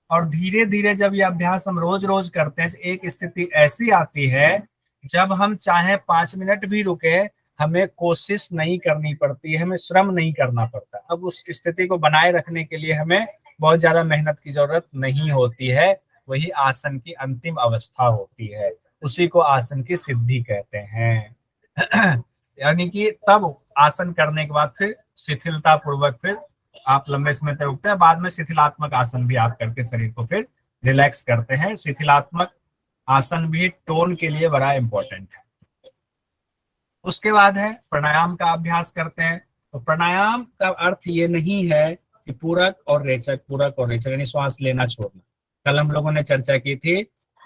और धीरे धीरे जब ये अभ्यास हम रोज रोज करते हैं, एक स्थिति ऐसी आती है जब हम चाहे 5 मिनट भी रुके, हमें कोशिश नहीं करनी पड़ती है, हमें श्रम नहीं करना पड़ता। अब उस स्थिति को बनाए रखने के लिए हमें बहुत ज्यादा मेहनत की जरूरत नहीं होती है, वही आसन की अंतिम अवस्था होती है, उसी को आसन की सिद्धि कहते हैं। यानी कि तब आसन करने के बाद फिर शिथिलता पूर्वक फिर आप लंबे समय तक रुकते हैं, बाद में शिथिलात्मक आसन भी आप करके शरीर को फिर रिलैक्स करते हैं। शिथिलात्मक आसन भी टोन के लिए बड़ा इंपॉर्टेंट है। उसके बाद है प्राणायाम का अभ्यास करते हैं। तो प्राणायाम का अर्थ ये नहीं है कि पूरक और रेचक, पूरक और रेचक यानी श्वास लेना छोड़ना। कल हम लोगों ने चर्चा की थी,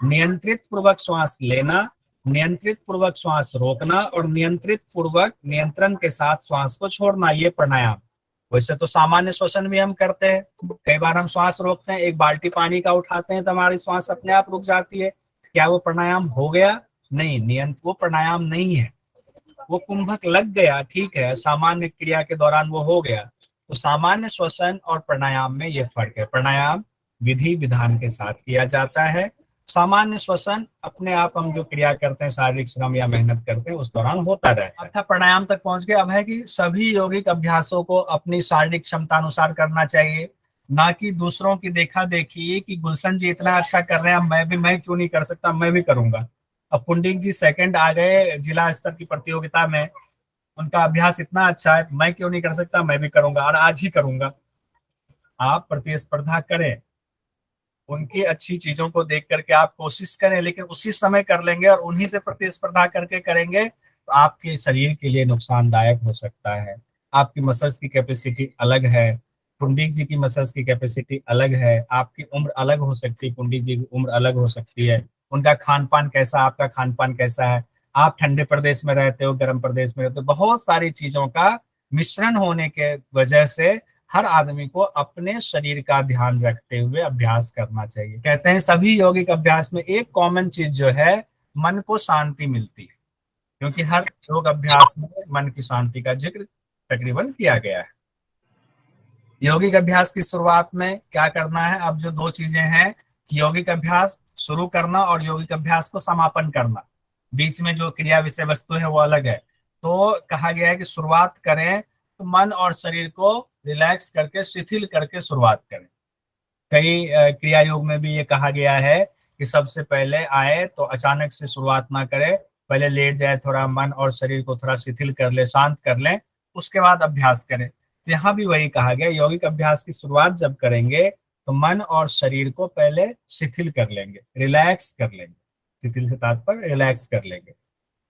नियंत्रित पूर्वक श्वास लेना, नियंत्रित पूर्वक श्वास रोकना, और नियंत्रित पूर्वक नियंत्रण के साथ श्वास को छोड़ना, ये प्राणायाम। वैसे तो सामान्य श्वसन भी हम करते हैं, कई बार हम श्वास रोकते हैं, 1 बाल्टी पानी का उठाते हैं तो हमारी श्वास अपने आप रुक जाती है, क्या वो प्राणायाम हो गया? नहीं, वो प्राणायाम नहीं है, वो कुंभक लग गया, ठीक है, सामान्य क्रिया के दौरान वो हो गया। तो सामान्य श्वसन और प्राणायाम में ये फर्क है। प्राणायाम विधि विधान के साथ किया जाता है, सामान्य श्वसन अपने आप हम जो क्रिया करते हैं, शारीरिक श्रम या मेहनत करते हैं, उस दौरान होता रहता है। अब प्राणायाम तक पहुंच गए, अब है कि सभी यौगिक अभ्यासों को अपनी शारीरिक क्षमता अनुसार करना चाहिए, ना कि दूसरों की देखा देखी कि गुलशन जी इतना अच्छा कर रहे हैं, मैं क्यों नहीं कर सकता, मैं भी करूंगा। अब पुंडिक जी 2nd आ गए जिला स्तर की प्रतियोगिता में, उनका अभ्यास इतना अच्छा है, मैं क्यों नहीं कर सकता, मैं भी करूंगा और आज ही करूंगा। आप प्रतिस्पर्धा करें, उनकी अच्छी चीजों को देख करके आप कोशिश करें, लेकिन उसी समय कर लेंगे और उन्हीं से प्रतिस्पर्धा करके करेंगे तो आपके शरीर के लिए नुकसानदायक हो सकता है। आपकी मसल्स की कैपेसिटी अलग है, पुंडिक जी की मसल्स की कैपेसिटी अलग है, आपकी उम्र अलग हो सकती है, पुंडिक जी की उम्र अलग हो सकती है, उनका खान पान कैसा, आपका खान पान कैसा है, आप ठंडे प्रदेश में रहते हो, गर्म प्रदेश में रहते हो, बहुत सारी चीजों का मिश्रण होने के वजह से हर आदमी को अपने शरीर का ध्यान रखते हुए अभ्यास करना चाहिए। कहते हैं सभी यौगिक अभ्यास में एक कॉमन चीज जो है, मन को शांति मिलती है, क्योंकि हर योग अभ्यास में मन की शांति का जिक्र तकरीबन किया गया है। यौगिक अभ्यास की शुरुआत में क्या करना है? अब जो 2 चीजें हैं कि यौगिक अभ्यास शुरू करना और यौगिक अभ्यास को समापन करना, बीच में जो क्रिया विषय वस्तु है वो अलग है। तो कहा गया है कि शुरुआत करें तो मन और शरीर को रिलैक्स करके, शिथिल करके शुरुआत करें। कई क्रिया योग में भी ये कहा गया है कि सबसे पहले आए तो अचानक से शुरुआत ना करें, पहले लेट जाए, थोड़ा मन और शरीर को थोड़ा शिथिल कर ले, शांत कर लें, उसके बाद अभ्यास करें। तो यहाँ भी वही कहा गया, यौगिक अभ्यास की शुरुआत जब करेंगे तो मन और शरीर को पहले शिथिल कर लेंगे, रिलैक्स कर लेंगे, शिथिल से तात्पर्य रिलैक्स कर लेंगे।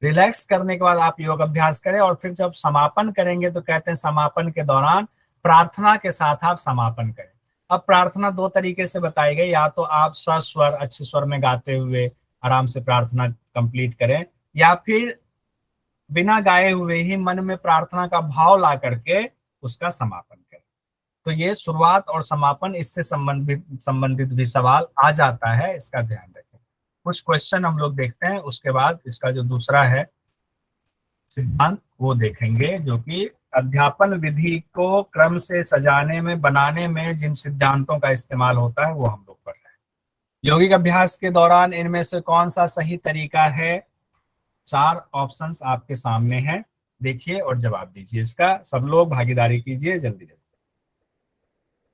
रिलैक्स करने के बाद आप योग अभ्यास करें, और फिर जब समापन करेंगे तो कहते हैं समापन के दौरान प्रार्थना के साथ आप समापन करें। अब प्रार्थना दो तरीके से बताई गई, या तो आप सस्वर अच्छे स्वर में गाते हुए आराम से प्रार्थना कंप्लीट करें, या फिर बिना गाए हुए ही मन में प्रार्थना का भाव ला करके उसका समापन करें। तो ये शुरुआत और समापन, इससे संबंधित भी सवाल आ जाता है, इसका ध्यान रखें। कुछ क्वेश्चन हम लोग देखते हैं, उसके बाद इसका जो दूसरा है सिद्धांत वो देखेंगे, जो कि अध्यापन विधि को क्रम से सजाने में, बनाने में जिन सिद्धांतों का इस्तेमाल होता है वो हम लोग पढ़ रहे हैं। यौगिक अभ्यास के दौरान इनमें से कौन सा सही तरीका है? 4 ऑप्शंस आपके सामने हैं, देखिए और जवाब दीजिए इसका। सब लोग भागीदारी कीजिए जल्दी जल्दी।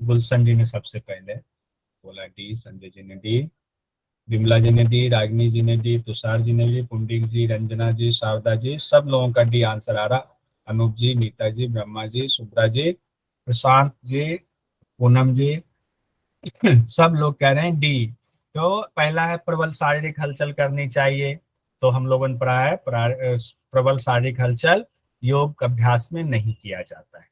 गुलशन जी ने सबसे पहले बोला डी, संजय जी ने डी, विमला जी ने डी, रागिनी जी ने डी, तुषार जी ने डी, पुंडिक जी, रंजना जी, शारदा जी, सब लोगों का डी आंसर आ रहा। अनूप जी, नीता जी, ब्रह्मा जी, सुब्रा जी, प्रशांत जी, पूनम जी, सब लोग कह रहे हैं डी। तो पहला है प्रबल शारीरिक हलचल करनी चाहिए, तो हम लोगों ने पढ़ा है प्रबल शारीरिक हलचल योग अभ्यास में नहीं किया जाता है।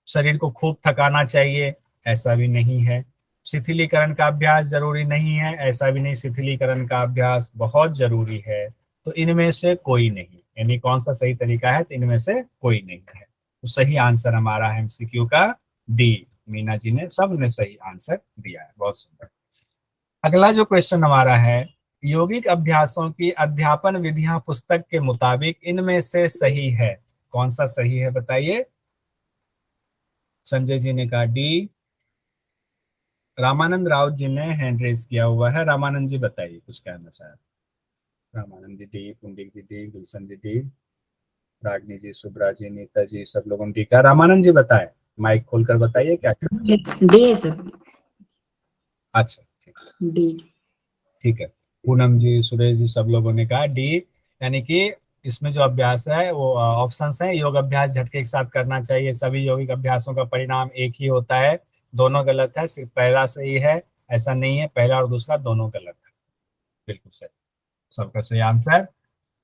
शरीर को खूब थकाना चाहिए, ऐसा भी नहीं है। शिथिलीकरण का अभ्यास जरूरी नहीं है, ऐसा भी नहीं। शिथिलीकरण का अभ्यास बहुत जरूरी है। तो इनमें से कोई नहीं, यानी कौन सा सही तरीका है? तो इनमें से कोई नहीं है। तो सही आंसर हमारा है एमसीक्यू का डी। मीना जी ने, सब ने सही आंसर दिया है, बहुत सुंदर। अगला जो क्वेश्चन हमारा है, यौगिक अभ्यासों की अध्यापन विधियां पुस्तक के मुताबिक इनमें से सही है, कौन सा सही है बताइए? संजय जी ने कहा डी। रामानंद राउत जी ने हैंड रेज किया हुआ है। रामानंद जी बताइए कुछ कहना चाहे। रामानंद जी डी, पुंडिक जी डी, गुलशन जी डी, रागिनी जी, सुब्रा जी, नीता जी, सब लोगों ने डी कहा। रामानंद जी बताए, माइक खोलकर बताइए क्या कहना। डी है सर। अच्छा डी। ठीक है। पूनम जी, सुरेश जी, सब लोगों ने कहा डी, यानी कि इसमें जो अभ्यास है वो ऑप्शंस हैं। योग अभ्यास झटके के साथ करना चाहिए, सभी यौगिक अभ्यासों का परिणाम एक ही होता है, दोनों गलत है, सिर्फ पहला सही है, ऐसा नहीं है। पहला और दूसरा दोनों गलत है, बिल्कुल सही, सबका सही आंसर।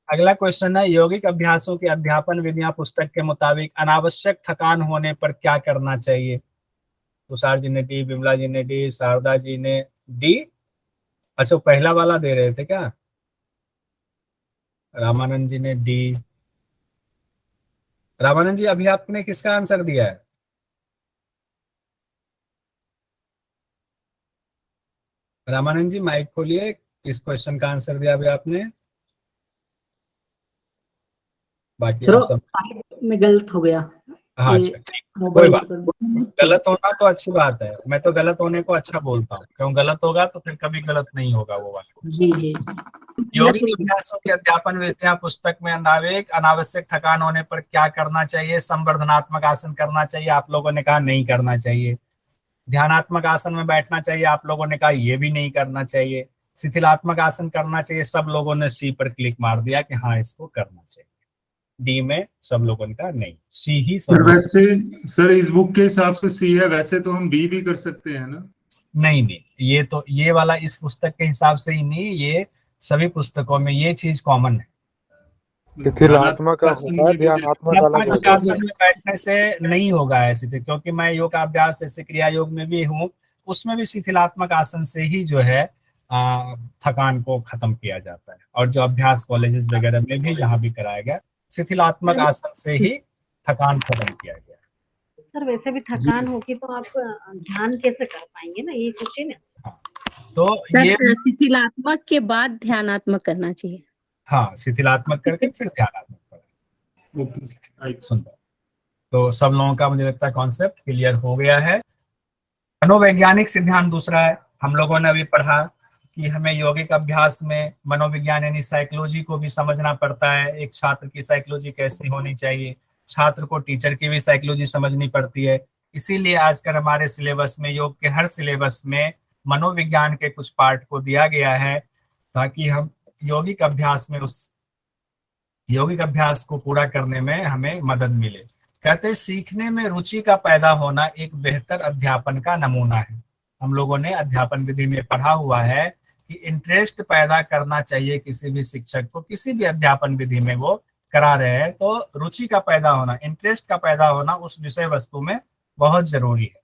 अगला क्वेश्चन है, यौगिक अभ्यासों की अध्यापन विधियां पुस्तक के मुताबिक अनावश्यक थकान होने पर क्या करना चाहिए? तुषार जी ने डी, विमला जी ने डी, शारदा जी ने डी। अच्छा, पहला वाला दे रहे थे क्या? रामानंद जी ने डी। रामानंद जी अभी आपने किसका आंसर दिया है? रामानंद जी माइक खोलिए, किस क्वेश्चन का आंसर दिया अभी आपने? बाकी आप सब में गलत हो गया। हाँ अच्छा ठीक, कोई बात। गलत होना तो अच्छी बात है, मैं तो गलत होने को अच्छा बोलता हूँ, क्यों गलत होगा तो फिर कभी गलत नहीं होगा वो वाला। जी जी। यौगिक अभ्यासों के अध्यापन विधियां पुस्तक में अनावश्यक थकान होने पर क्या करना चाहिए? संवर्धनात्मक आसन करना चाहिए, आप लोगों ने कहा नहीं करना चाहिए। ध्यानात्मक आसन में बैठना चाहिए, आप लोगों ने कहा ये भी नहीं करना चाहिए। शिथिलात्मक आसन करना चाहिए, सब लोगों ने सी पर क्लिक मार दिया कि हाँ इसको करना चाहिए। डी में सब लोगों ने कहा नहीं, सी ही सब। वैसे सर इस बुक के हिसाब से सी है, वैसे तो हम बी भी कर सकते हैं ना? नहीं, ये तो ये वाला इस पुस्तक के हिसाब से ही नहीं, ये सभी पुस्तकों में ये चीज कॉमन है। शिथिलात्मक होता है, ध्यानात्मक अलग होता है। आसन में बैठने से नहीं होगा ऐसे, क्योंकि मैं योग का अभ्यास जैसे क्रिया योग में भी हूँ, उसमें भी शिथिलात्मक आसन से ही जो है थकान को खत्म किया जाता है। और जो अभ्यास कॉलेजेस वगैरह में भी जहाँ भी कराया गया, शिथिलात्मक आसन से ही थकान खत्म किया गया। सर वैसे भी थकान होगी तो आप ध्यान कैसे कर पाएंगे ना, ये सोचिए ना। हाँ, तो ये शिथिलात्मक के बाद ध्यानात्मक करना चाहिए। हाँ, शिथिलात्मक करके फिर ध्यानात्मक करें। सुंदर। तो सब लोगों का मुझे लगता है कॉन्सेप्ट क्लियर हो गया है। मनोवैज्ञानिक सिद्धांत दूसरा है, हम लोगों ने अभी पढ़ा कि हमें यौगिक अभ्यास में मनोविज्ञान यानी साइकोलॉजी को भी समझना पड़ता है। एक छात्र की साइकोलॉजी कैसी होनी चाहिए, छात्र को टीचर की भी साइकोलॉजी समझनी पड़ती है। इसीलिए आजकल हमारे सिलेबस में, योग के हर सिलेबस में मनोविज्ञान के कुछ पार्ट को दिया गया है, ताकि हम यौगिक अभ्यास में उस यौगिक अभ्यास को पूरा करने में हमें मदद मिले। कहते हैं सीखने में रुचि का पैदा होना एक बेहतर अध्यापन का नमूना है। हम लोगों ने अध्यापन विधि में पढ़ा हुआ है कि इंटरेस्ट पैदा करना चाहिए किसी भी शिक्षक को, किसी भी अध्यापन विधि में वो करा रहे हैं तो रुचि का पैदा होना, इंटरेस्ट का पैदा होना उस विषय वस्तु में बहुत जरूरी है।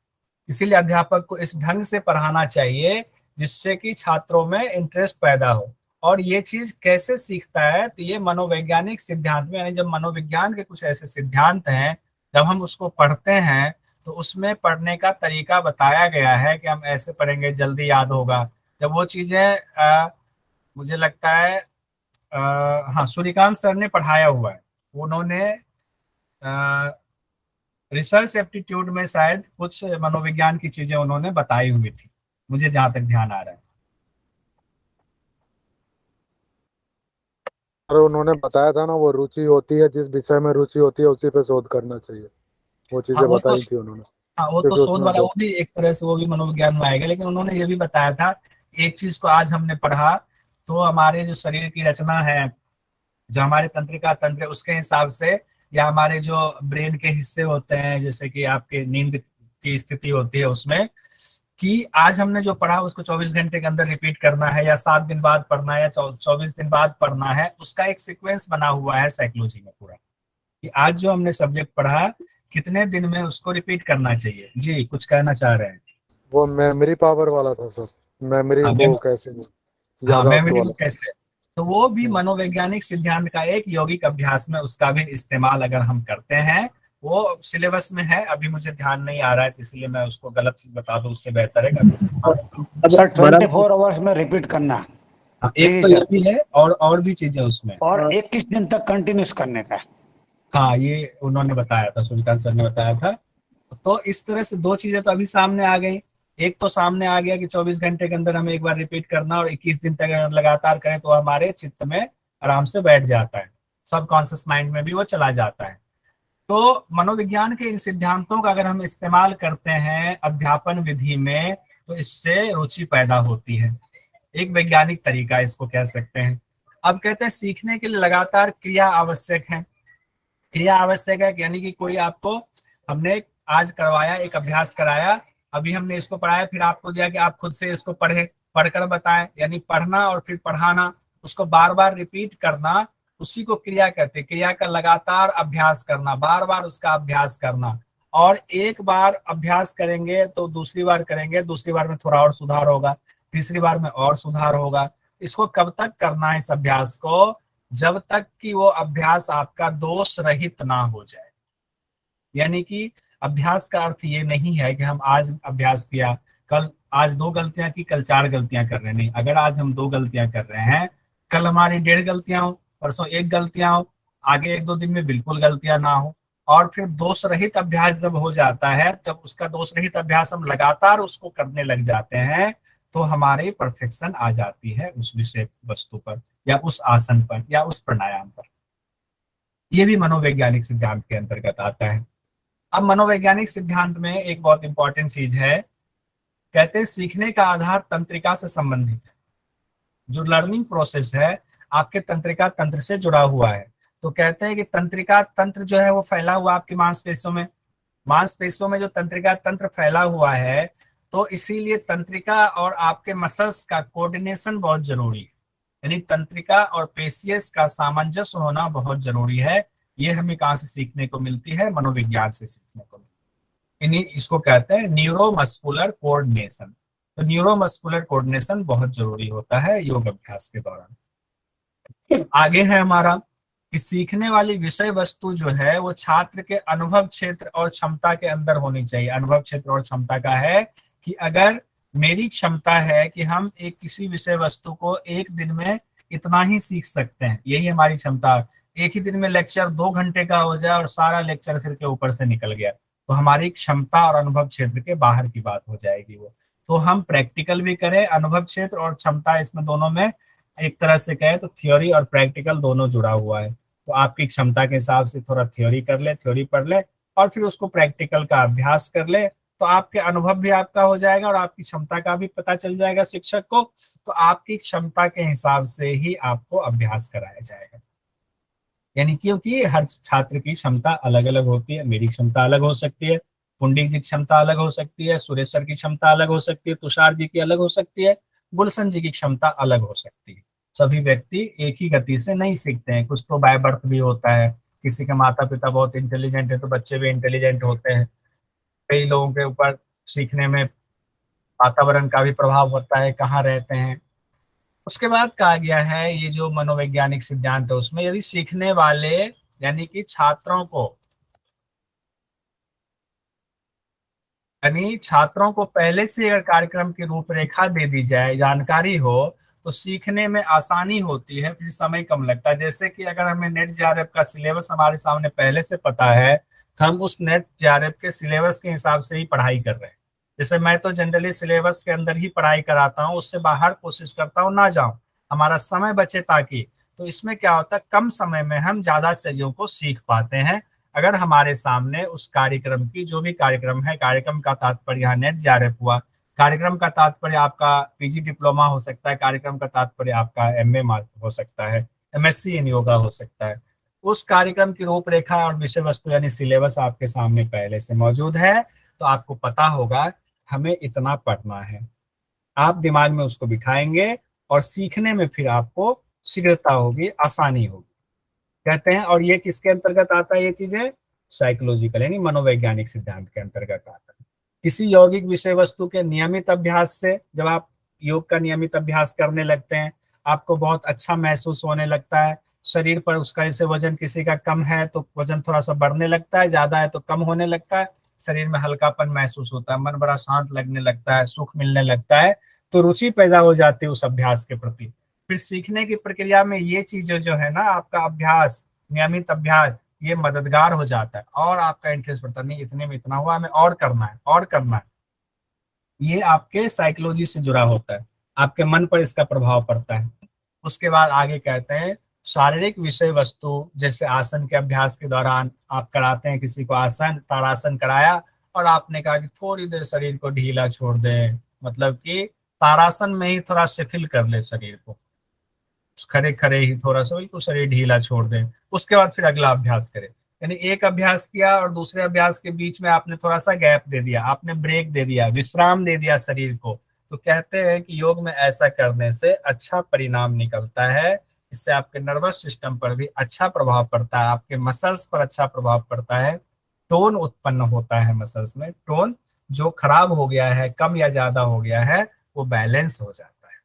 इसीलिए अध्यापक को इस ढंग से पढ़ाना चाहिए जिससे कि छात्रों में इंटरेस्ट पैदा हो। और ये चीज कैसे सीखता है, तो ये मनोवैज्ञानिक सिद्धांत में, यानी जब मनोविज्ञान के कुछ ऐसे सिद्धांत हैं जब हम उसको पढ़ते हैं तो उसमें पढ़ने का तरीका बताया गया है कि हम ऐसे पढ़ेंगे जल्दी याद होगा। जब वो चीजें मुझे लगता है हाँ सूर्यकांत सर ने पढ़ाया हुआ है, उन्होंने रिसर्च एप्टीट्यूड में शायद कुछ मनोविज्ञान की चीजें उन्होंने बताई हुई थी, मुझे जहां तक ध्यान आ रहा है। अरे उन्होंने बताया था ना, वो रुचि होती है, जिस विषय में रुचि होती है उसी पे शोध करना चाहिए, वो चीजें बताई थी उन्होंने। हाँ वो तो शोध वाला, वो भी एक तरह से वो भी मनोविज्ञान में आएगा, लेकिन उन्होंने ये भी बताया था एक चीज को आज हमने पढ़ा तो हमारे जो शरीर की रचना है, जो हमारे तंत्रिका तंत्र उसके हिसाब से, या हमारे जो ब्रेन के हिस्से होते हैं जैसे कि आपके नींद की स्थिति होती है उसमें, कि आज हमने जो पढ़ा उसको 24 घंटे के अंदर रिपीट करना है या 7 दिन बाद पढ़ना है या 24 दिन बाद पढ़ना है, उसका एक सीक्वेंस बना हुआ है साइकोलॉजी में पूरा, कि आज जो हमने सब्जेक्ट पढ़ा कितने दिन में उसको रिपीट करना चाहिए। जी कुछ कहना चाह रहे हैं? वो मेमोरी पावर वाला था सर, मेमोरी को कैसे, मेमोरी को कैसे, तो वो भी मनोवैज्ञानिक सिद्धांत का एक यौगिक अभ्यास में उसका भी इस्तेमाल अगर हम करते हैं, वो सिलेबस में है, अभी मुझे ध्यान नहीं आ रहा है इसलिए मैं उसको गलत चीज बता दूं, उससे बेहतर है सर 24 आवर्स में रिपीट करना, एक तो ये भी है और भी चीजें उसमें, और 21 दिन तक कंटिन्यूस करने का। हाँ ये उन्होंने बताया था, सूर्यकांत सर ने बताया था। तो इस तरह से दो चीजें तो अभी सामने आ गई, एक तो सामने आ गया कि 24 घंटे के अंदर हमें एक बार रिपीट करना और 21 दिन तक लगातार करें तो हमारे चित्त में आराम से बैठ जाता है, सबकॉन्शियस माइंड में भी वो चला जाता है। तो मनोविज्ञान के इन सिद्धांतों का अगर हम इस्तेमाल करते हैं अध्यापन विधि में तो इससे रुचि पैदा होती है, एक वैज्ञानिक तरीका इसको कह सकते हैं। अब कहते हैं सीखने के लिए लगातार क्रिया आवश्यक है। क्रिया आवश्यक है यानी कि कोई आपको, हमने आज करवाया, एक अभ्यास कराया, अभी हमने इसको पढ़ाया, फिर आपको दिया कि आप खुद से इसको पढ़कर बताएं, यानी पढ़ना और फिर पढ़ाना, उसको बार बार रिपीट करना, उसी को क्रिया कहते हैं। क्रिया का लगातार अभ्यास करना, बार बार उसका अभ्यास करना, और एक बार अभ्यास करेंगे तो दूसरी बार करेंगे, दूसरी बार में थोड़ा और सुधार होगा, तीसरी बार में और सुधार होगा। इसको कब तक करना है इस अभ्यास को? जब तक कि वो अभ्यास आपका दोष रहित ना हो जाए। यानी कि अभ्यास का अर्थ ये नहीं है कि हम आज अभ्यास किया, कल आज 2 गलतियां की, कल 4 गलतियां कर रहे, नहीं। अगर आज हम 2 गलतियां कर रहे हैं, कल हमारी 1.5 गलतियां हो, परसों 1 गलतियां हो, आगे 1-2 दिन में बिल्कुल गलतियां ना हो, और फिर दोष रहित अभ्यास जब हो जाता है, जब उसका दोष रहित अभ्यास हम लगातार उसको करने लग जाते हैं तो हमारी परफेक्शन आ जाती है उस विषय वस्तु पर या उस आसन पर या उस प्राणायाम पर। ये भी मनोवैज्ञानिक सिद्धांत के अंतर्गत आता है। अब मनोवैज्ञानिक सिद्धांत में एक बहुत इंपॉर्टेंट चीज है, कहते हैं सीखने का आधार तंत्रिका से संबंधित है। जो लर्निंग प्रोसेस है आपके तंत्रिका तंत्र से जुड़ा हुआ है। तो कहते हैं कि तंत्रिका तंत्र जो है वो फैला हुआ आपकी मांसपेशियों में जो तंत्रिका तंत्र फैला हुआ है, तो इसीलिए तंत्रिका और आपके मसल्स का कोऑर्डिनेशन बहुत जरूरी है। यानी तंत्रिका और पेशियस का सामंजस्य होना बहुत जरूरी है। ये हमें कहाँ से सीखने को मिलती है? मनोविज्ञान से सीखने को मिलती है। इसको कहते हैं न्यूरोमस्कुलर कोऑर्डिनेशन। तो न्यूरोमस्कुलर कोऑर्डिनेशन बहुत जरूरी होता है योग अभ्यास के दौरान। आगे है हमारा कि सीखने वाली विषय वस्तु जो है वो छात्र के अनुभव क्षेत्र और क्षमता के अंदर होनी चाहिए। अनुभव क्षेत्र और क्षमता का है कि अगर मेरी क्षमता है कि हम एक किसी विषय वस्तु को एक दिन में इतना ही सीख सकते हैं, यही हमारी क्षमता। एक ही दिन में लेक्चर 2 घंटे का हो जाए और सारा लेक्चर सिर के ऊपर से निकल गया, तो हमारी क्षमता और अनुभव क्षेत्र के बाहर की बात हो जाएगी वो। तो हम प्रैक्टिकल भी करें, अनुभव क्षेत्र और क्षमता इसमें दोनों में एक तरह से कहे तो थ्योरी और प्रैक्टिकल दोनों जुड़ा हुआ है। तो आपकी क्षमता के हिसाब से थोड़ा थ्योरी कर ले, थ्योरी पढ़ ले और फिर उसको प्रैक्टिकल का अभ्यास कर ले, तो आपके अनुभव भी आपका हो जाएगा और आपकी क्षमता का भी पता चल जाएगा शिक्षक को। तो आपकी क्षमता के हिसाब से ही आपको अभ्यास कराया जाएगा। यानी क्योंकि हर छात्र की क्षमता अलग अलग होती है। मेरी क्षमता अलग हो सकती है, पुंडिक जी की क्षमता अलग हो सकती है, सुरेश सर की क्षमता अलग हो सकती है, तुषार जी की अलग हो सकती है। गुलशन जी की क्षमता अलग हो सकती है। सभी व्यक्ति एक ही गति से नहीं सीखते हैं, कुछ तो बाय बर्थ भी होता है, किसी के माता पिता बहुत इंटेलिजेंट है तो बच्चे भी इंटेलिजेंट होते हैं। कई लोगों के ऊपर सीखने में वातावरण का भी प्रभाव होता है, कहाँ रहते हैं। उसके बाद कहा गया है ये जो मनोवैज्ञानिक सिद्धांत है उसमें यदि सीखने वाले यानी कि छात्रों को पहले से अगर कार्यक्रम की रूपरेखा दे दी जाए, जानकारी हो, तो सीखने में आसानी होती है, फिर समय कम लगता है। जैसे कि अगर हमें नेट जेआरएफ का सिलेबस हमारे सामने पहले से पता है तो हम उस नेट जेआरएफ के सिलेबस के हिसाब से ही पढ़ाई कर रहे हैं। जैसे मैं तो जनरली सिलेबस के अंदर ही पढ़ाई कराता हूँ, उससे बाहर कोशिश करता हूँ ना जाऊं, हमारा समय बचे ताकि। तो इसमें क्या होता है, कम समय में हम ज्यादा चीजों को सीख पाते हैं अगर हमारे सामने उस कार्यक्रम की जो भी कार्यक्रम है, कार्यक्रम का तात्पर्य यहाँ नेट जेआरएफ हुआ, कार्यक्रम का तात्पर्य आपका पीजी डिप्लोमा हो सकता है, कार्यक्रम का तात्पर्य आपका एमए हो सकता है, एमएससी इन योगा हो सकता है। उस कार्यक्रम की रूपरेखा और विषय वस्तु यानी सिलेबस आपके सामने पहले से मौजूद है, तो आपको पता होगा हमें इतना पढ़ना है। आप दिमाग में उसको बिठाएंगे और सीखने में फिर आपको शीघ्रता होगी, आसानी होगी, कहते हैं। और ये किसके अंतर्गत आता है, ये चीजें साइकोलॉजिकल यानी मनोवैज्ञानिक सिद्धांत के अंतर्गत आता है। किसी यौगिक विषय वस्तु के नियमित अभ्यास से, जब आप योग का नियमित अभ्यास करने लगते हैं, आपको बहुत अच्छा महसूस होने लगता है शरीर पर। उसका जैसे वजन किसी का कम है तो वजन थोड़ा सा बढ़ने लगता है, ज्यादा है तो कम होने लगता है, शरीर में हल्कापन महसूस होता है, मन बड़ा शांत लगने लगता है, सुख मिलने लगता है, तो रुचि पैदा हो जाती है उस अभ्यास के प्रति। फिर सीखने की प्रक्रिया में ये चीजें जो है ना, आपका अभ्यास, नियमित अभ्यास, ये मददगार हो जाता है और आपका इंटरेस्ट बढ़ता नहीं, इतने में इतना हुआ, हमें और करना है और करना है। ये आपके साइकोलॉजी से जुड़ा होता है, आपके मन पर इसका प्रभाव पड़ता है। उसके बाद आगे कहते हैं शारीरिक विषय वस्तु, जैसे आसन के अभ्यास के दौरान आप कराते हैं किसी को आसन, ताड़ासन कराया और आपने कहा कि थोड़ी देर शरीर को ढीला छोड़ दें, मतलब कि ताड़ासन में ही थोड़ा शिथिल कर ले शरीर को, खड़े खड़े ही थोड़ा सा बिल्कुल शरीर ढीला छोड़ दें। उसके बाद फिर अगला अभ्यास करें, यानी एक अभ्यास किया और दूसरे अभ्यास के बीच में आपने थोड़ा सा गैप दे दिया, आपने ब्रेक दे दिया, विश्राम दे दिया शरीर को। तो कहते हैं कि योग में ऐसा करने से अच्छा परिणाम निकलता है, इससे आपके नर्वस सिस्टम पर भी अच्छा प्रभाव पड़ता है, आपके मसल्स पर अच्छा प्रभाव पड़ता है, टोन उत्पन्न होता है मसल्स में, टोन जो खराब हो गया है, कम या ज्यादा हो गया है, वो बैलेंस हो जाता है।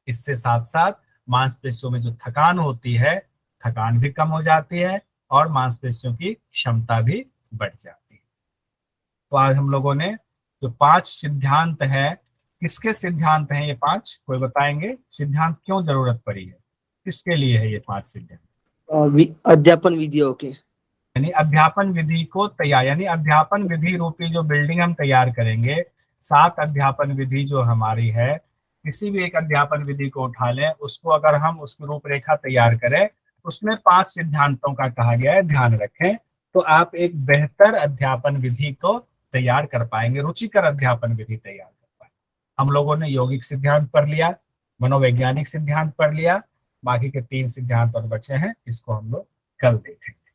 इससे साथ साथ मांसपेशियों में जो थकान होती है, थकान भी कम हो जाती है और मांसपेशियों की क्षमता भी बढ़ जाती है। तो आज हम लोगों ने जो 5 सिद्धांत है, किसके सिद्धांत हैं ये 5, कोई बताएंगे? सिद्धांत क्यों जरूरत पड़ी है, किसके लिए है ये 5 सिद्धांत? अध्यापन विधियों के, यानी अध्यापन विधि को तैयार, यानी अध्यापन विधि रूपी जो बिल्डिंग हम तैयार करेंगे, 7 अध्यापन विधि जो हमारी है, किसी भी एक अध्यापन विधि को उठा लें, उसको अगर हम उसकी रूपरेखा तैयार करें, उसमें 5 सिद्धांतों का कहा गया है, ध्यान रखें, तो आप एक बेहतर अध्यापन विधि को तैयार कर पाएंगे, रुचिकर अध्यापन विधि तैयार कर पाएंगे। हम लोगों ने यौगिक सिद्धांत पढ़ लिया, मनोवैज्ञानिक सिद्धांत पढ़ लिया, बाकी के 3 सिद्धांत और बचे हैं, इसको हम लोग कल देखेंगे।